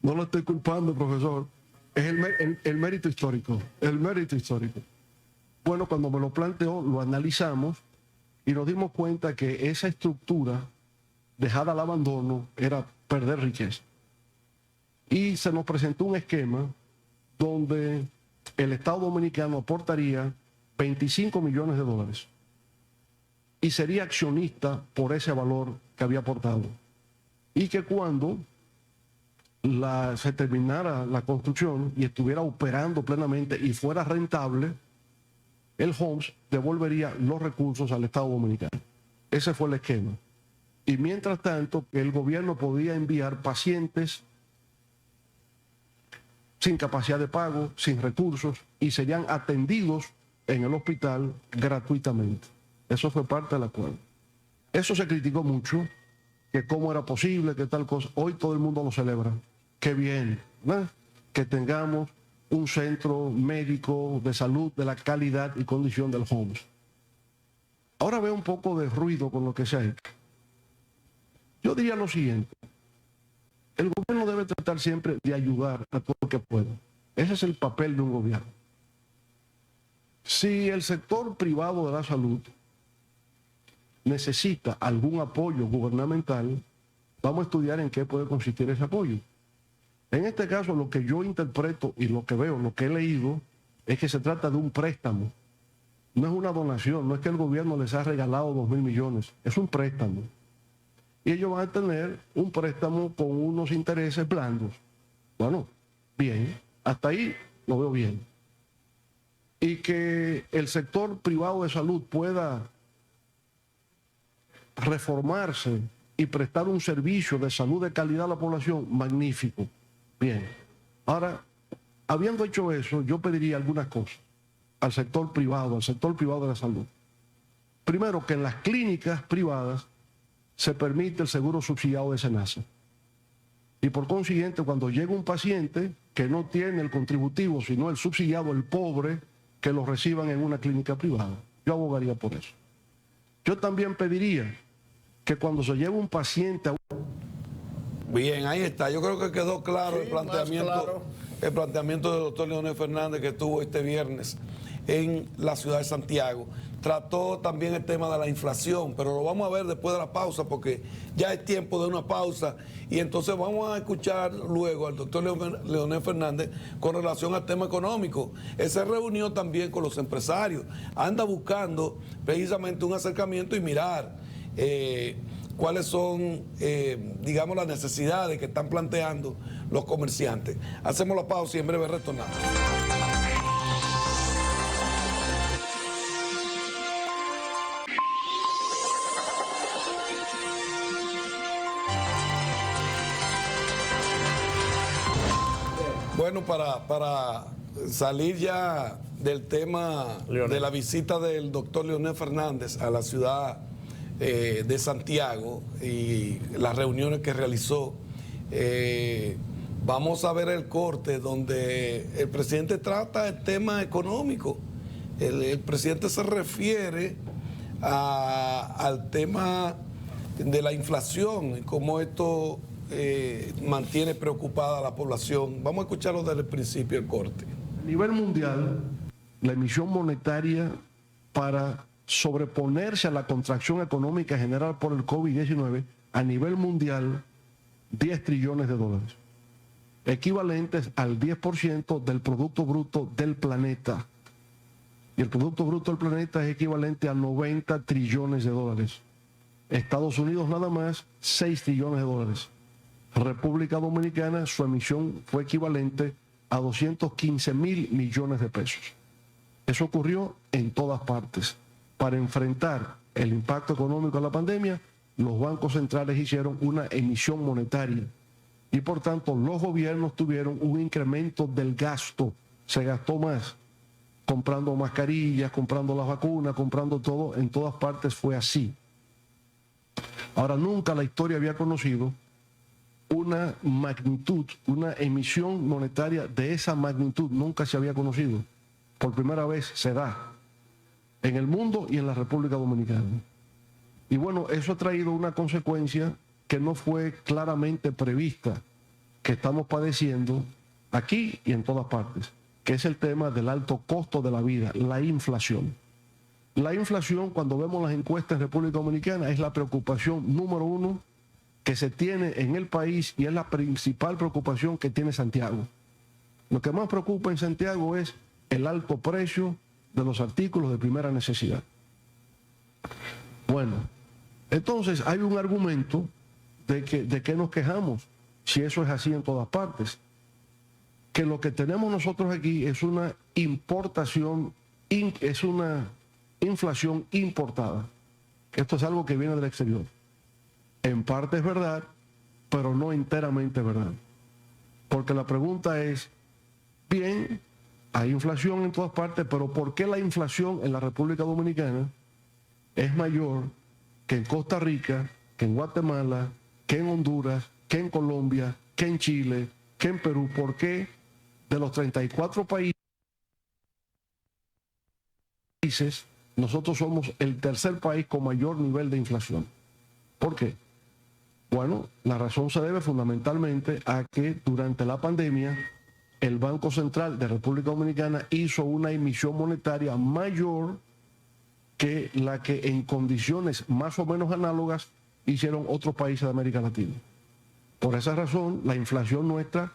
no lo estoy culpando, profesor, es el mérito histórico, el mérito histórico. Bueno, cuando me lo planteó, lo analizamos y nos dimos cuenta que esa estructura dejada al abandono era perder riqueza. Y se nos presentó un esquema donde el Estado Dominicano aportaría 25 millones de dólares y sería accionista por ese valor que había aportado. Y que cuando se terminara la construcción y estuviera operando plenamente y fuera rentable, el Homs devolvería los recursos al Estado Dominicano. Ese fue el esquema. Y mientras tanto, el gobierno podía enviar pacientes sin capacidad de pago, sin recursos, y serían atendidos en el hospital gratuitamente. Eso fue parte del acuerdo. Eso se criticó mucho, que cómo era posible, que tal cosa. Hoy todo el mundo lo celebra. Qué bien, ¿no? Que tengamos un centro médico de salud de la calidad y condición del Homs. Ahora veo un poco de ruido con lo que se ha hecho. Yo diría lo siguiente: el gobierno debe tratar siempre de ayudar a todo lo que pueda. Ese es el papel de un gobierno. Si el sector privado de la salud necesita algún apoyo gubernamental, vamos a estudiar en qué puede consistir ese apoyo. En este caso, lo que yo interpreto y lo que veo, lo que he leído, es que se trata de un préstamo. No es una donación, no es que el gobierno les ha regalado 2.000 millones, es un préstamo. Y ellos van a tener un préstamo con unos intereses blandos. Bueno, bien, hasta ahí lo veo bien. Y que el sector privado de salud pueda reformarse y prestar un servicio de salud de calidad a la población, magnífico. Bien. Ahora, habiendo hecho eso, yo pediría algunas cosas al sector privado de la salud. Primero, que en las clínicas privadas se permite el seguro subsidiado de SENASA. Y por consiguiente, cuando llega un paciente que no tiene el contributivo, sino el subsidiado, el pobre, que lo reciban en una clínica privada. Yo abogaría por eso. Yo también pediría que cuando se lleve un paciente a... Bien, ahí está. Yo creo que quedó claro, Sí, el planteamiento del doctor Leonel Fernández que estuvo este viernes en la ciudad de Santiago. Trató también el tema de la inflación, pero lo vamos a ver después de la pausa porque ya es tiempo de una pausa y entonces vamos a escuchar luego al doctor Leonel Fernández con relación al tema económico. Él se reunió también con los empresarios, anda buscando precisamente un acercamiento y mirar cuáles son, digamos, las necesidades que están planteando los comerciantes. Hacemos la pausa y en breve retornamos. Bueno, para salir ya del tema de la visita del doctor Leonel Fernández a la ciudad de Santiago y las reuniones que realizó, vamos a ver el corte donde el presidente trata el tema económico. El presidente se refiere al tema de la inflación y cómo esto mantiene preocupada a la población. Vamos a escucharlo desde el principio, el corte. A nivel mundial, la emisión monetaria para sobreponerse a la contracción económica generada por el COVID-19 a nivel mundial 10 trillones de dólares, equivalentes al 10% del Producto Bruto del planeta. Y el Producto Bruto del planeta es equivalente a 90 trillones de dólares. Estados Unidos nada más 6 trillones de dólares. República Dominicana, su emisión fue equivalente a 215.000 millones de pesos. Eso ocurrió en todas partes. Para enfrentar el impacto económico de la pandemia, los bancos centrales hicieron una emisión monetaria y por tanto los gobiernos tuvieron un incremento del gasto. Se gastó más, comprando mascarillas, comprando las vacunas, comprando todo. En todas partes fue así. Ahora, nunca la historia había conocido una magnitud, una emisión monetaria de esa magnitud. Nunca se había conocido. Por primera vez se da en el mundo y en la República Dominicana. Y bueno, eso ha traído una consecuencia que no fue claramente prevista, que estamos padeciendo aquí y en todas partes, que es el tema del alto costo de la vida, la inflación. La inflación, cuando vemos las encuestas en República Dominicana, es la preocupación número uno que se tiene en el país y es la principal preocupación que tiene Santiago. Lo que más preocupa en Santiago es el alto precio de los artículos de primera necesidad. Bueno, entonces hay un argumento de que nos quejamos, si eso es así en todas partes, que lo que tenemos nosotros aquí es una importación, es una inflación importada. Esto es algo que viene del exterior. En parte es verdad, pero no enteramente verdad. Porque la pregunta es, bien, hay inflación en todas partes, pero ¿por qué la inflación en la República Dominicana es mayor que en Costa Rica, que en Guatemala, que en Honduras, que en Colombia, que en Chile, que en Perú? ¿Por qué de los 34 países nosotros somos el tercer país con mayor nivel de inflación? ¿Por qué? Bueno, la razón se debe fundamentalmente a que durante la pandemia el Banco Central de República Dominicana hizo una emisión monetaria mayor que la que en condiciones más o menos análogas hicieron otros países de América Latina. Por esa razón, la inflación nuestra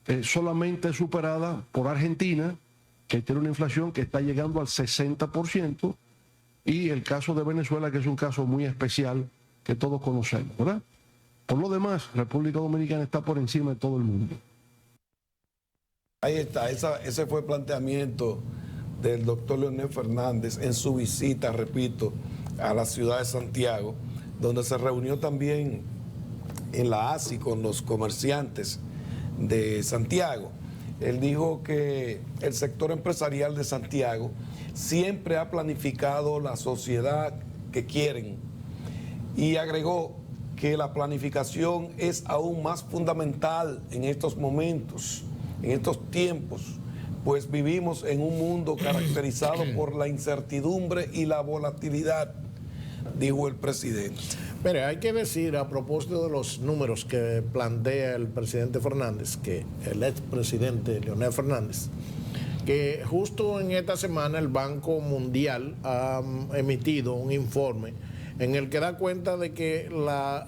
es solamente superada por Argentina, que tiene una inflación que está llegando al 60%, y el caso de Venezuela, que es un caso muy especial que todos conocemos, ¿verdad? Por lo demás, República Dominicana está por encima de todo el mundo. Ahí está, ese fue el planteamiento del doctor Leonel Fernández en su visita, repito, a la ciudad de Santiago, donde se reunió también en la ASI con los comerciantes de Santiago. Él dijo que el sector empresarial de Santiago siempre ha planificado la sociedad que quieren y agregó que la planificación es aún más fundamental en estos momentos, en estos tiempos, pues vivimos en un mundo caracterizado por la incertidumbre y la volatilidad, dijo el presidente. Mire, hay que decir, a propósito de los números que plantea el presidente Fernández, que el expresidente Leonel Fernández, que justo en esta semana el Banco Mundial ha emitido un informe en el que da cuenta de que la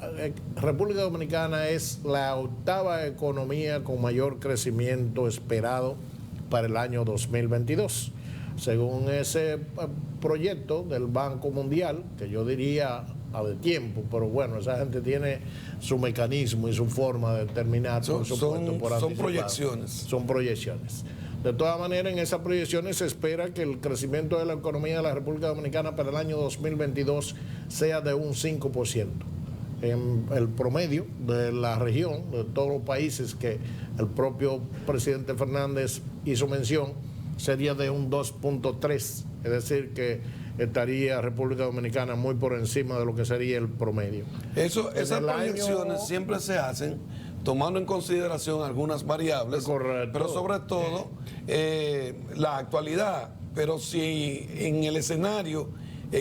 República Dominicana es la octava economía con mayor crecimiento esperado para el año 2022. Según ese proyecto del Banco Mundial, que yo diría a de tiempo, pero bueno, esa gente tiene su mecanismo y su forma de determinar, por supuesto, por anticipado. Son proyecciones. Son proyecciones. De todas maneras, en esas proyecciones se espera que el crecimiento de la economía de la República Dominicana para el año 2022 sea de un 5%. En el promedio de la región, de todos los países que el propio presidente Fernández hizo mención, sería de un 2.3%. Es decir, que estaría República Dominicana muy por encima de lo que sería el promedio. Esas proyecciones siempre se hacen tomando en consideración algunas variables, correcto, pero sobre todo la actualidad. Pero si en el escenario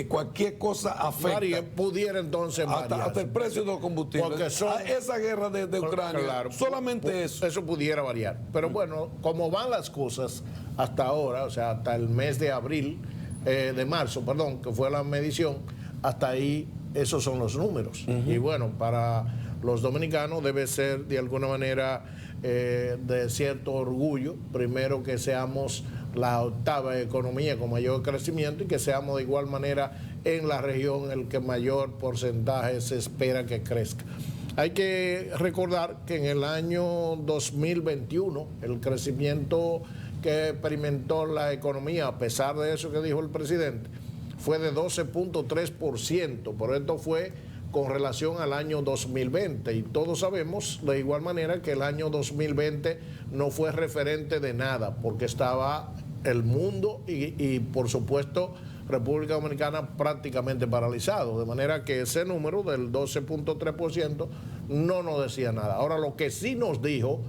cualquier cosa afecta, pudiera entonces hasta el precio de los combustibles, esa guerra de Ucrania, claro, solamente eso pudiera variar. Pero bueno, como van las cosas hasta ahora, o sea, hasta el mes de marzo, que fue la medición, hasta ahí esos son los números. Y bueno, para los dominicanos debe ser de alguna manera de cierto orgullo, primero que seamos la octava economía con mayor crecimiento y que seamos de igual manera en la región el que mayor porcentaje se espera que crezca. Hay que recordar que en el año 2021 el crecimiento que experimentó la economía, a pesar de eso que dijo el presidente, fue de 12.3%, por esto fue con relación al año 2020, y todos sabemos de igual manera que el año 2020 no fue referente de nada, porque estaba el mundo y por supuesto República Dominicana prácticamente paralizado, de manera que ese número del 12.3% no nos decía nada. Ahora, lo que sí nos dijo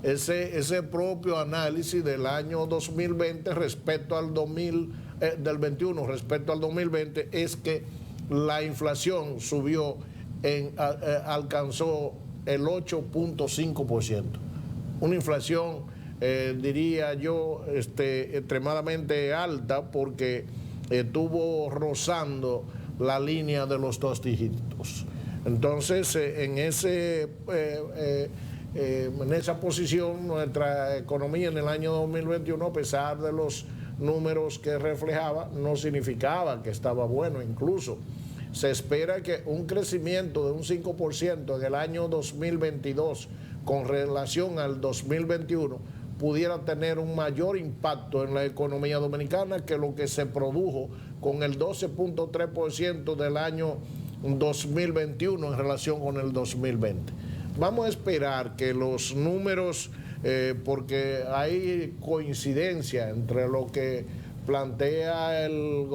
ese propio análisis del año 2020 respecto al del 21 respecto al 2020 es que la inflación subió, alcanzó el 8.5%. Una inflación, diría yo, extremadamente alta, porque estuvo rozando la línea de los 2 dígitos. Entonces, en esa posición, nuestra economía en el año 2021, a pesar de los números que reflejaba, no significaba que estaba bueno. Incluso se espera que un crecimiento de un 5% en el año 2022 con relación al 2021 pudiera tener un mayor impacto en la economía dominicana que lo que se produjo con el 12.3% del año 2021 en relación con el 2020. Vamos a esperar que los números, porque hay coincidencia entre lo que plantea el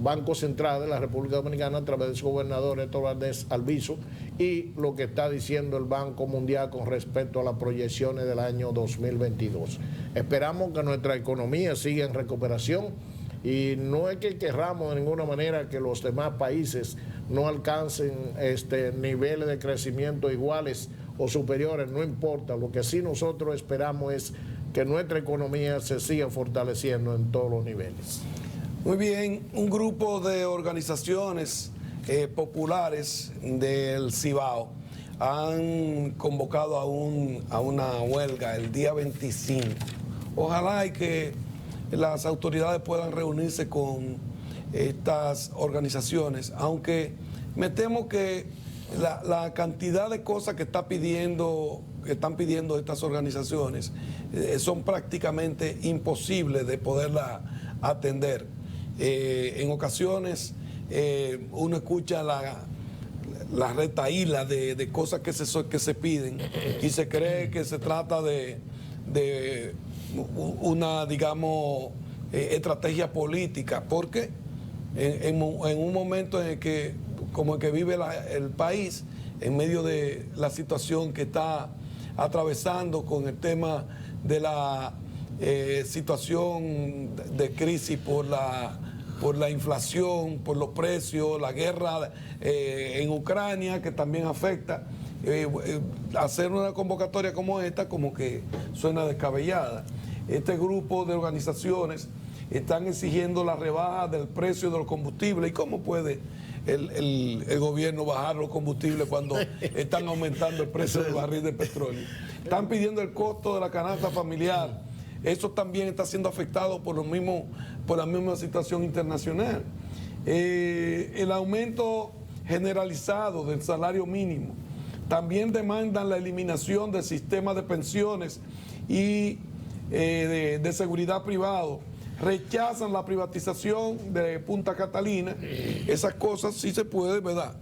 Banco Central de la República Dominicana a través de su gobernador Héctor Valdés Albizu y lo que está diciendo el Banco Mundial con respecto a las proyecciones del año 2022. Esperamos que nuestra economía siga en recuperación, y no es que querramos de ninguna manera que los demás países no alcancen niveles de crecimiento iguales o superiores, no importa. Lo que sí nosotros esperamos es que nuestra economía se siga fortaleciendo en todos los niveles. Muy bien, un grupo de organizaciones populares del Cibao han convocado a una huelga el día 25. Ojalá y que las autoridades puedan reunirse con estas organizaciones, aunque me temo que la cantidad de cosas que están pidiendo estas organizaciones son prácticamente imposibles de poderla atender. En ocasiones uno escucha la retaíla de cosas que se piden y se cree que se trata de una, digamos, estrategia política, porque en un momento en el que, como el que vive el país, en medio de la situación que está atravesando con el tema de la situación de crisis por la inflación, por los precios, la guerra en Ucrania, que también afecta, hacer una convocatoria como esta como que suena descabellada. Este grupo de organizaciones están exigiendo la rebaja del precio de los combustibles. ¿Y cómo puede el gobierno bajar los combustibles cuando están aumentando el precio del barril de petróleo? Están pidiendo el costo de la canasta familiar. Eso también está siendo afectado por la misma situación internacional. El aumento generalizado del salario mínimo. También demandan la eliminación del sistema de pensiones y de seguridad privado. Rechazan la privatización de Punta Catalina. Esas cosas sí se puede, ¿verdad?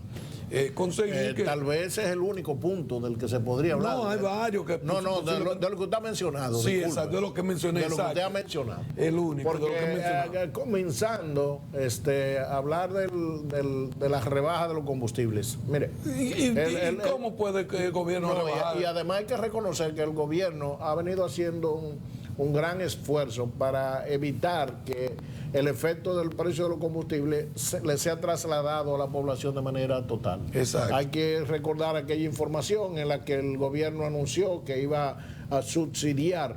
Conseguir que... Tal vez es el único punto del que se podría hablar. No, hay varios que... de lo que usted ha mencionado. Sí, exacto, de lo que mencioné. De lo que usted ha mencionado. El único, porque, de lo que mencionado. Comenzando a hablar de las rebajas de los combustibles. Mire, ¿Y cómo puede el gobierno rebajar? Y además hay que reconocer que el gobierno ha venido haciendo un gran esfuerzo para evitar que el efecto del precio de los combustibles le sea trasladado a la población de manera total. Exacto. Hay que recordar aquella información en la que el gobierno anunció que iba a subsidiar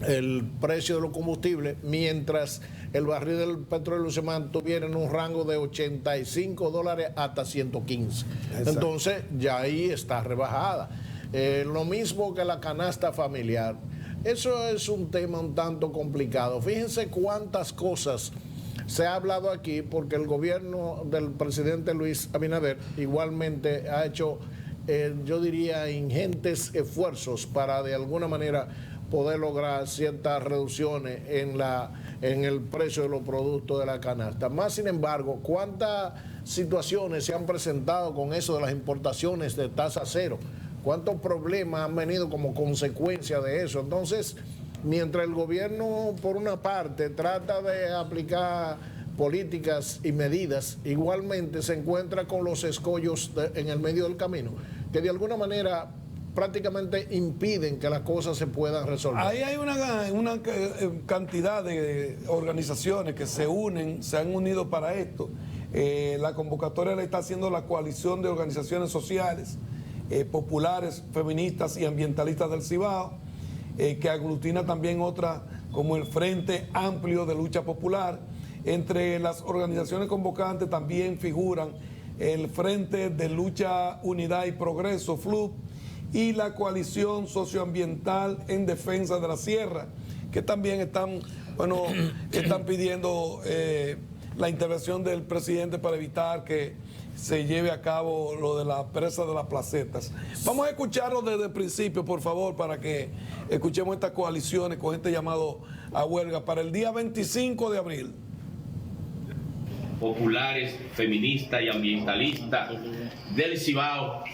el precio de los combustibles, mientras el barril del petróleo se mantuviera en un rango de $85 hasta 115. Exacto. Entonces ya ahí está rebajada. Lo mismo que la canasta familiar. Eso es un tema un tanto complicado. Fíjense cuántas cosas se ha hablado aquí, porque el gobierno del presidente Luis Abinader igualmente ha hecho, yo diría, ingentes esfuerzos para de alguna manera poder lograr ciertas reducciones en el precio de los productos de la canasta. Más sin embargo, ¿cuántas situaciones se han presentado con eso de las importaciones de tasa cero? ¿Cuántos problemas han venido como consecuencia de eso? Entonces, mientras el gobierno, por una parte, trata de aplicar políticas y medidas, igualmente se encuentra con los escollos en el medio del camino, que de alguna manera prácticamente impiden que las cosas se puedan resolver. Ahí hay una cantidad de organizaciones que se han unido para esto. La convocatoria la está haciendo la coalición de organizaciones sociales, populares, feministas y ambientalistas del Cibao, que aglutina también otras como el Frente Amplio de Lucha Popular. Entre las organizaciones convocantes también figuran el Frente de Lucha, Unidad y Progreso, FLUP, y la Coalición Socioambiental en Defensa de la Sierra, que también están pidiendo la intervención del presidente para evitar que se lleve a cabo lo de la presa de las placetas. Vamos a escucharlo desde el principio, por favor, para que escuchemos estas coaliciones con este llamado a huelga para el día 25 de abril. Populares, feministas y ambientalistas del Cibao,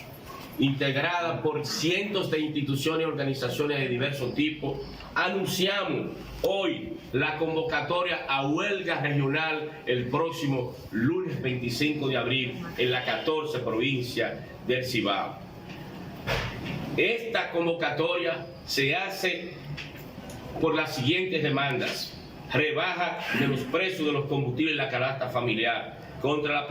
integrada por cientos de instituciones y organizaciones de diversos tipos, anunciamos hoy la convocatoria a huelga regional el próximo lunes 25 de abril en las 14 provincias del Cibao. Esta convocatoria se hace por las siguientes demandas: rebaja de los precios de los combustibles y la canasta familiar, contra la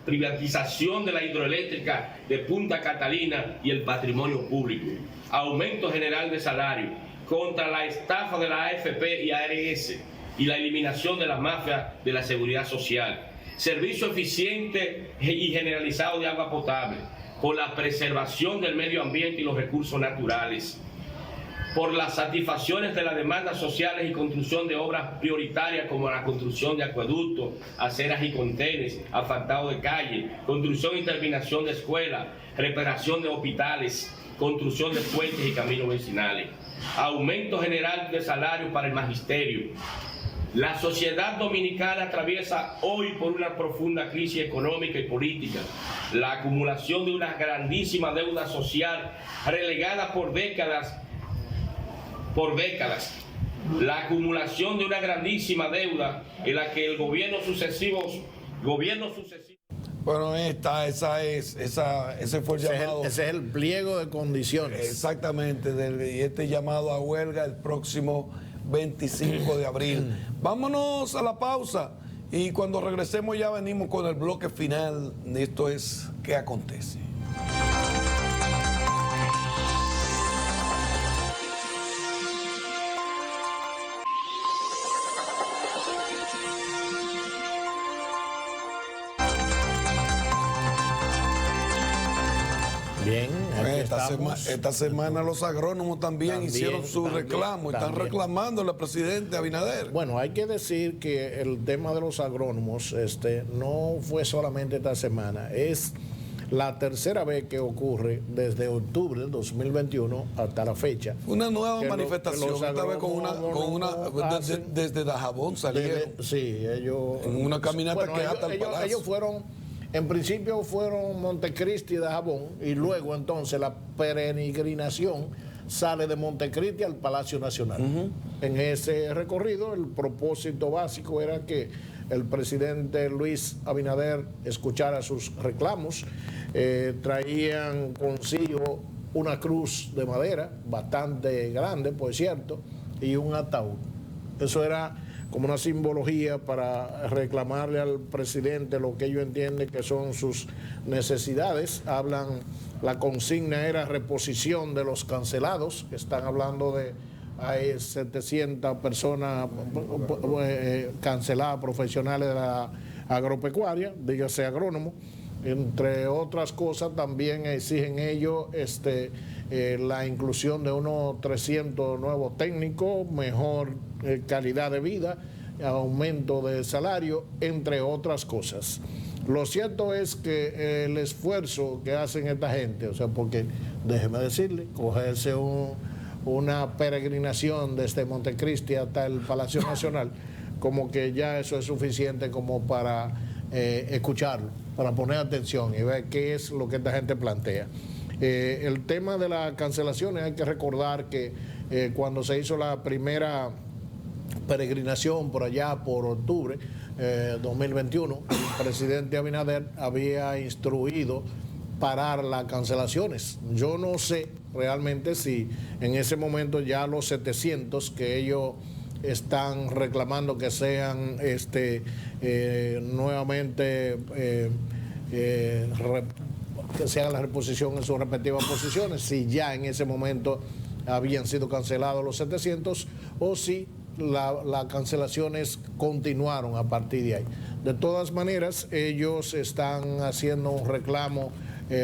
privatización de la hidroeléctrica de Punta Catalina y el patrimonio público, aumento general de salario, contra la estafa de la AFP y ARS y la eliminación de las mafias de la seguridad social, servicio eficiente y generalizado de agua potable, por la preservación del medio ambiente y los recursos naturales, por las satisfacciones de las demandas sociales y construcción de obras prioritarias como la construcción de acueductos, aceras y contenes, asfaltado de calle, construcción y terminación de escuelas, reparación de hospitales, construcción de puentes y caminos vecinales, aumento general de salario para el magisterio. La sociedad dominicana atraviesa hoy por una profunda crisis económica y política. La acumulación de una grandísima deuda social relegada por décadas, la acumulación de una grandísima deuda en la que el gobierno sucesivo. Bueno, ese fue el llamado. Ese es el pliego de condiciones. Exactamente, y este llamado a huelga el próximo 25 de abril. Vámonos a la pausa y cuando regresemos ya venimos con el bloque final. Esto es ¿Qué acontece? Bien, Esta semana los agrónomos también hicieron su reclamo, están reclamándole al presidente Abinader. Bueno, hay que decir que el tema de los agrónomos no fue solamente esta semana, es la tercera vez que ocurre desde octubre del 2021 hasta la fecha. Una nueva manifestación, esta vez desde Dajabón salieron. Sí, ellos. En una caminata que hasta el Palacio. Ellos fueron. En principio fueron Montecristi y Dajabón, y luego entonces la peregrinación sale de Montecristi al Palacio Nacional. En ese recorrido el propósito básico era que el presidente Luis Abinader escuchara sus reclamos. Traían consigo una cruz de madera bastante grande, por cierto, y un ataúd. Eso era como una simbología para reclamarle al presidente lo que ellos entienden que son sus necesidades. La consigna era reposición de los cancelados, están hablando de hay 700 personas canceladas, profesionales de la agropecuaria, dígase agrónomo. Entre otras cosas, también exigen ellos la inclusión de unos 300 nuevos técnicos, mejor calidad de vida, aumento de salario, entre otras cosas. Lo cierto es que el esfuerzo que hacen esta gente, o sea, porque déjeme decirle, cogerse una peregrinación desde Montecristi hasta el Palacio Nacional, como que ya eso es suficiente como para escucharlo, para poner atención y ver qué es lo que esta gente plantea. El tema de las cancelaciones, hay que recordar que cuando se hizo la primera peregrinación por allá por octubre 2021, el presidente Abinader había instruido parar las cancelaciones. Yo no sé realmente si en ese momento ya los 700 que ellos están reclamando que sean nuevamente que se haga la reposición en sus respectivas posiciones, si ya en ese momento habían sido cancelados los 700 o si las cancelaciones continuaron a partir de ahí. De todas maneras, ellos están haciendo un reclamo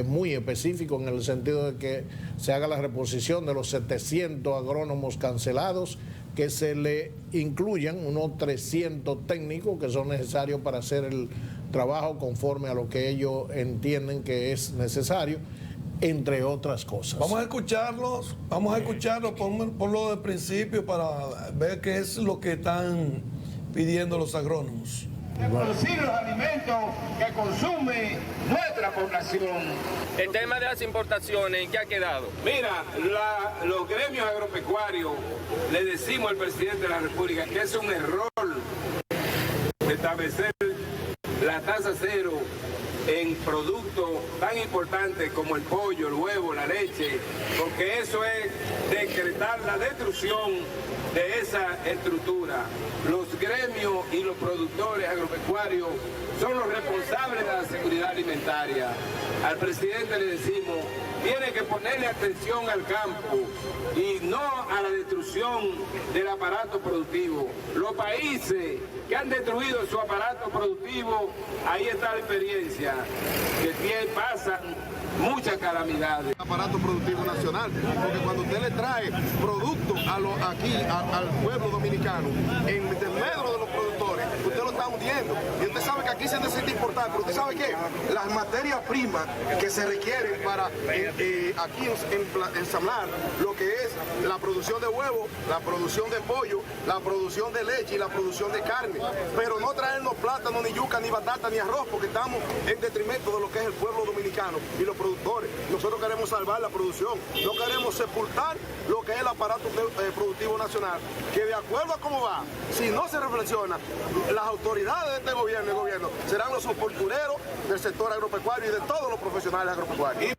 muy específico en el sentido de que se haga la reposición de los 700 agrónomos cancelados, que se le incluyan unos 300 técnicos que son necesarios para hacer el trabajo conforme a lo que ellos entienden que es necesario, entre otras cosas. Vamos a escucharlos, ponlo de principio para ver qué es lo que están pidiendo los agrónomos. De producir los alimentos que consume nuestra población. El tema de las importaciones, ¿en qué ha quedado? Mira, los gremios agropecuarios le decimos al presidente de la República que es un error establecer la tasa cero en productos tan importantes como el pollo, el huevo, la leche, porque eso es decretar la destrucción de esa estructura. Los gremios y los productores agropecuarios son los responsables de la seguridad alimentaria. Al presidente le decimos, tiene que ponerle atención al campo y no a la destrucción del aparato productivo. Los países que han destruido su aparato productivo, ahí está la experiencia, que pasan muchas calamidades. Aparato productivo nacional, porque cuando usted le trae productos aquí al pueblo dominicano, en desmedro de los productores, usted lo está hundiendo. Y usted sabe que aquí se necesita importar, pero usted sabe que las materias primas que se requieren para aquí ensamblar lo que es la producción de huevo, la producción de pollo, la producción de leche y la producción de carne, pero no traernos plátano, ni yuca, ni batata, ni arroz, porque estamos en detrimento de lo que es el pueblo dominicano y los productores. Nosotros queremos salvar la producción, no queremos sepultar lo que es el aparato productivo nacional, que de acuerdo a cómo va, si no se reflexiona, las autoridades de este gobierno y el gobierno serán los sepultureros del sector agropecuario y de todos los profesionales agropecuarios.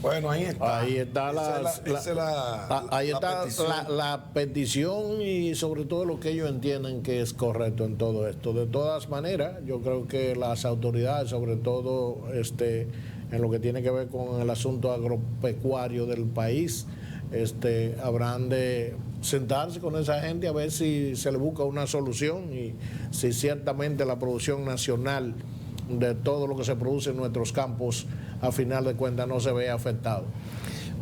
Bueno, ahí está. Ahí está la petición y sobre todo lo que ellos entienden que es correcto en todo esto. De todas maneras, yo creo que las autoridades, sobre todo en lo que tiene que ver con el asunto agropecuario del país, habrán de sentarse con esa gente a ver si se le busca una solución y si ciertamente la producción nacional de todo lo que se produce en nuestros campos a final de cuentas no se ve afectado.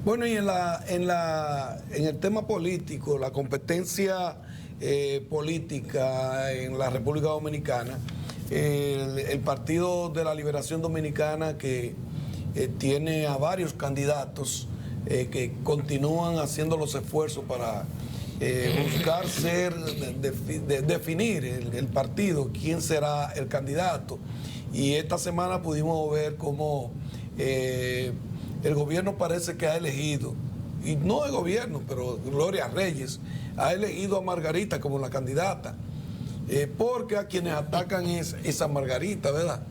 Bueno, y en el tema político, la competencia política en la República Dominicana, el Partido de la Liberación Dominicana, que tiene a varios candidatos que continúan haciendo los esfuerzos para buscar definir el partido, quién será el candidato. Y esta semana pudimos ver cómo el gobierno parece que ha elegido, y no el gobierno, pero Gloria Reyes, ha elegido a Margarita como la candidata, porque a quienes atacan es a Margarita, ¿verdad?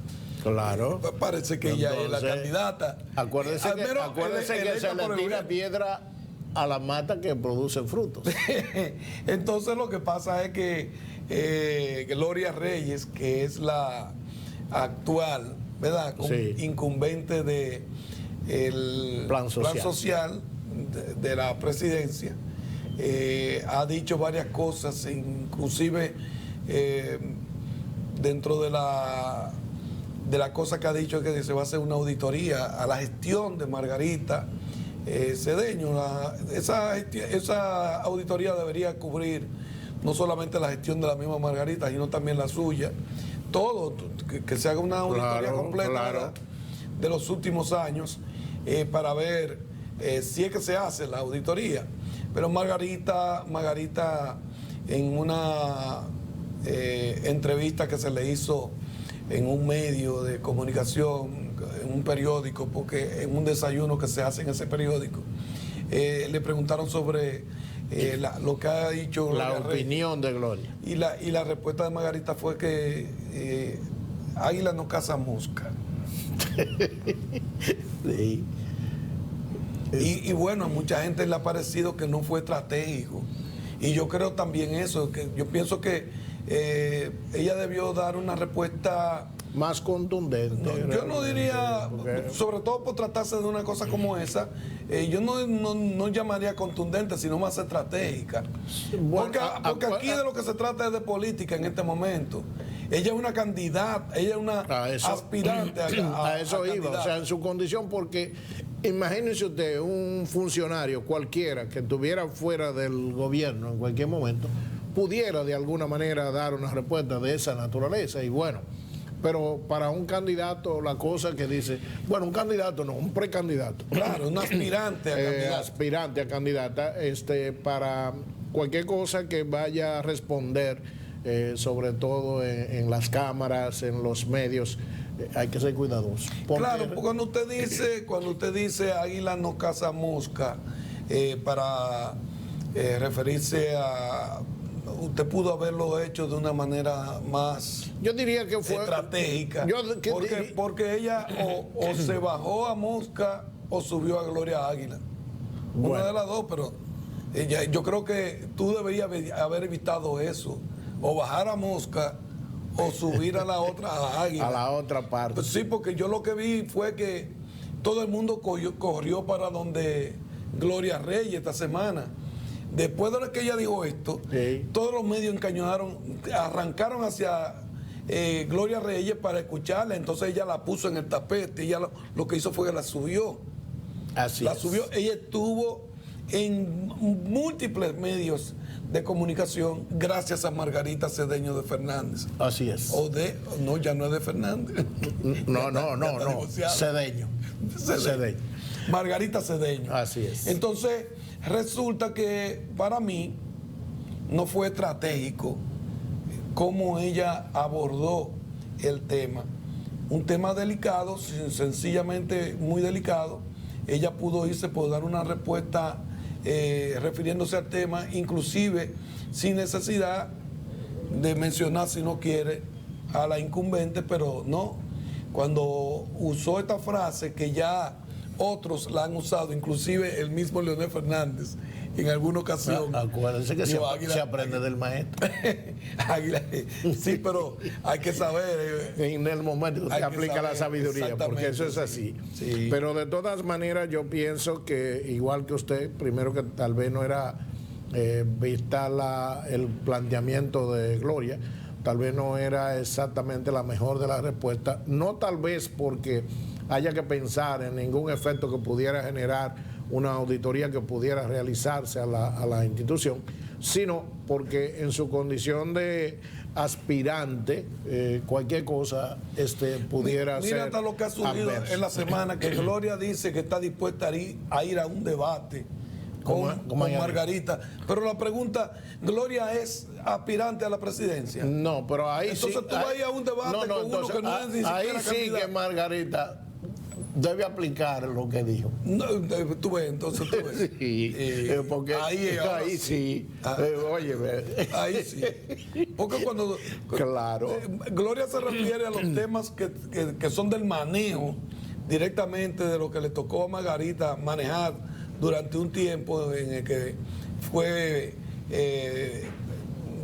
Claro. Parece que ella es la candidata. Acuérdense que se le tira piedra a la mata que producen frutos. Entonces lo que pasa es que Gloria Reyes, que es la actual, ¿verdad? Incumbente de el plan social de la presidencia, ha dicho varias cosas, inclusive dentro de la cosa que ha dicho, que se va a hacer una auditoría a la gestión de Margarita Cedeño. Esa auditoría debería cubrir no solamente la gestión de la misma Margarita, sino también la suya. Todo, que se haga una auditoría completa de los últimos años para ver si es que se hace la auditoría. Pero Margarita en una entrevista que se le hizo en un medio de comunicación, en un periódico, porque en un desayuno que se hace en ese periódico, le preguntaron sobre lo que ha dicho la Gloria opinión Reyes, de Gloria. y la respuesta de Margarita fue que águila no caza mosca. Sí. Y bueno, a mucha gente le ha parecido que no fue estratégico. Y yo creo también eso, que yo pienso que ella debió dar una respuesta Más contundente. yo no diría, porque- sobre todo por tratarse de una cosa como esa, yo no llamaría contundente, sino más estratégica. Bueno, Porque aquí de lo que se trata es de política en este momento. Ella es una candidata, ella es una aspirante a eso iba, candidata. o sea, en su condición, porque imagínese usted un funcionario cualquiera que estuviera fuera del gobierno en cualquier momento, pudiera de alguna manera dar una respuesta de esa naturaleza, y bueno, pero para un candidato la cosa que dice, bueno, un candidato no, un precandidato. Claro, un aspirante a candidata. Aspirante a candidata, para cualquier cosa que vaya a responder, sobre todo en las cámaras, en los medios, hay que ser cuidadoso. Claro, porque cuando usted dice águila no caza mosca, para referirse a... Usted pudo haberlo hecho de una manera más, yo diría que fue estratégica, porque ella o se bajó a mosca o subió a Gloria Águila. Una Bueno. de las dos, pero yo creo que tú deberías haber evitado eso, o bajar a mosca o subir a la otra a Águila. a la otra parte. Pues sí, porque yo lo que vi fue que todo el mundo corrió para donde Gloria Reyes esta semana. Después de que ella dijo esto, Sí. todos los medios arrancaron hacia Gloria Reyes para escucharla. Entonces ella la puso en el tapete. Ella lo que hizo fue que la subió. Así La es. subió. Ella estuvo en múltiples medios de comunicación gracias a Margarita Cedeño de Fernández. Así es. No, ya no es de Fernández. No, Ya está divorciada. Cedeño. Cedeño. Margarita Cedeño. Así es. Entonces, resulta que para mí no fue estratégico cómo ella abordó el tema. Un tema delicado, sencillamente muy delicado. Ella pudo irse por dar una respuesta refiriéndose al tema, inclusive sin necesidad de mencionar, si no quiere, a la incumbente, pero no. Cuando usó esta frase que ya otros la han usado, inclusive el mismo Leonel Fernández, en alguna ocasión. Acuérdense que Digo, se aprende del maestro. Águila, sí, pero hay que saber. En el momento que Hay se que aplica la saber, sabiduría, porque eso es exactamente, así. sí. Pero de todas maneras yo pienso que, igual que usted, primero que tal vez no era vista el planteamiento de Gloria, tal vez no era exactamente la mejor de las respuestas, no tal vez porque haya que pensar en ningún efecto que pudiera generar una auditoría que pudiera realizarse a la institución, sino porque en su condición de aspirante, cualquier cosa pudiera ser Mira hasta lo que ha sucedido adverso. en la semana, que Gloria dice que está dispuesta a ir a un debate con Margarita. Pero la pregunta, ¿Gloria es aspirante a la presidencia? No, pero ahí Entonces sí. tú vas a ir a un debate con uno entonces, que no es ni siquiera ahí sí candidato. que Margarita debe aplicar lo que dijo. No, tú ves, entonces tú ves. Sí, porque ahí sí. Óyeme. Ahí sí. Porque cuando Claro. Gloria se refiere a los temas que son del manejo directamente de lo que le tocó a Margarita manejar durante un tiempo en el que fue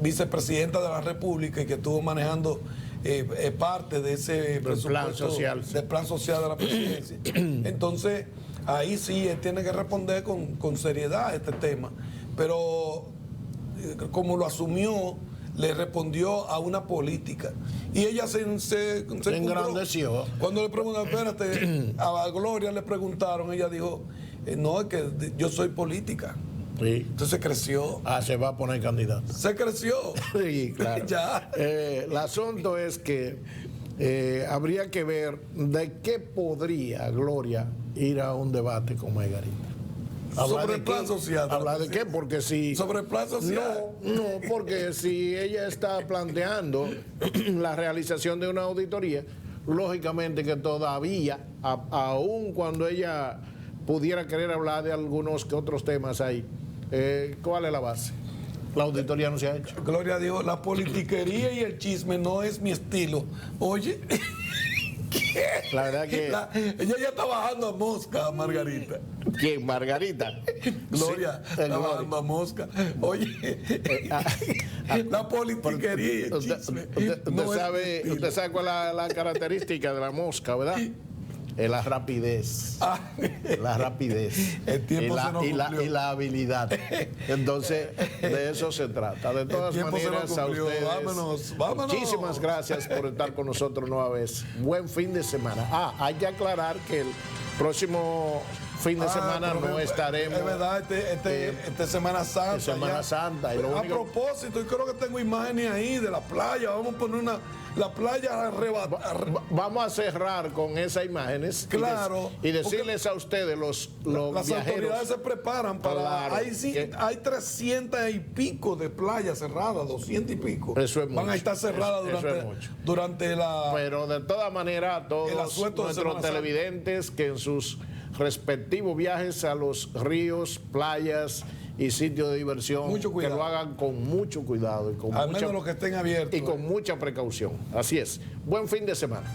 vicepresidenta de la República y que estuvo manejando parte de ese presupuesto del plan social de la presidencia. Entonces, ahí sí él tiene que responder con seriedad a este tema. pero como lo asumió, le respondió a una política. Y ella se engrandeció. Cuando le preguntaron, espérate, a Gloria le preguntaron, ella dijo, no, es que yo soy política. Sí. Entonces creció. Se va a poner candidato. Se creció. Sí, claro. Ya. El asunto es que habría que ver de qué podría Gloria ir a un debate con Margarita. Sobre el plan social. ¿Hablar de qué? Porque si... Sobre el plan social. No, porque si ella está planteando la realización de una auditoría, lógicamente que todavía, aun cuando ella pudiera querer hablar de algunos que otros temas ahí, ¿cuál es la base? La auditoría no se ha hecho. Gloria dijo, la politiquería y el chisme no es mi estilo. Oye... La verdad que... ella ya está bajando a mosca, Margarita. ¿Quién? Margarita. Gloria, Sí, está bajando a mosca. Oye, la politiquería y el chisme. Usted sabe cuál es la característica de la mosca, ¿verdad? Es la rapidez. La rapidez. El tiempo y la habilidad. Entonces, de eso se trata. De todas maneras, a ustedes, vámonos. Muchísimas gracias por estar con nosotros nueva vez. Buen fin de semana. Hay que aclarar que el próximo fin de semana no estaremos. Es verdad, este Semana Santa. Semana Santa. A propósito, yo creo que tengo imágenes ahí de la playa. Vamos a poner la playa arrebatada. Vamos a cerrar con esas imágenes. Claro. Y decirles a ustedes, los las viajeros. autoridades se preparan para. Claro, hay 300 y pico de playas cerradas, 200 y pico. Eso es mucho. Van a estar cerradas durante la. Pero de todas maneras, todos nuestros televidentes que en sus respectivos viajes a los ríos, playas y sitios de diversión, que lo hagan con mucho cuidado y con al menos los que estén abiertos y con mucha precaución. Así es. Buen fin de semana.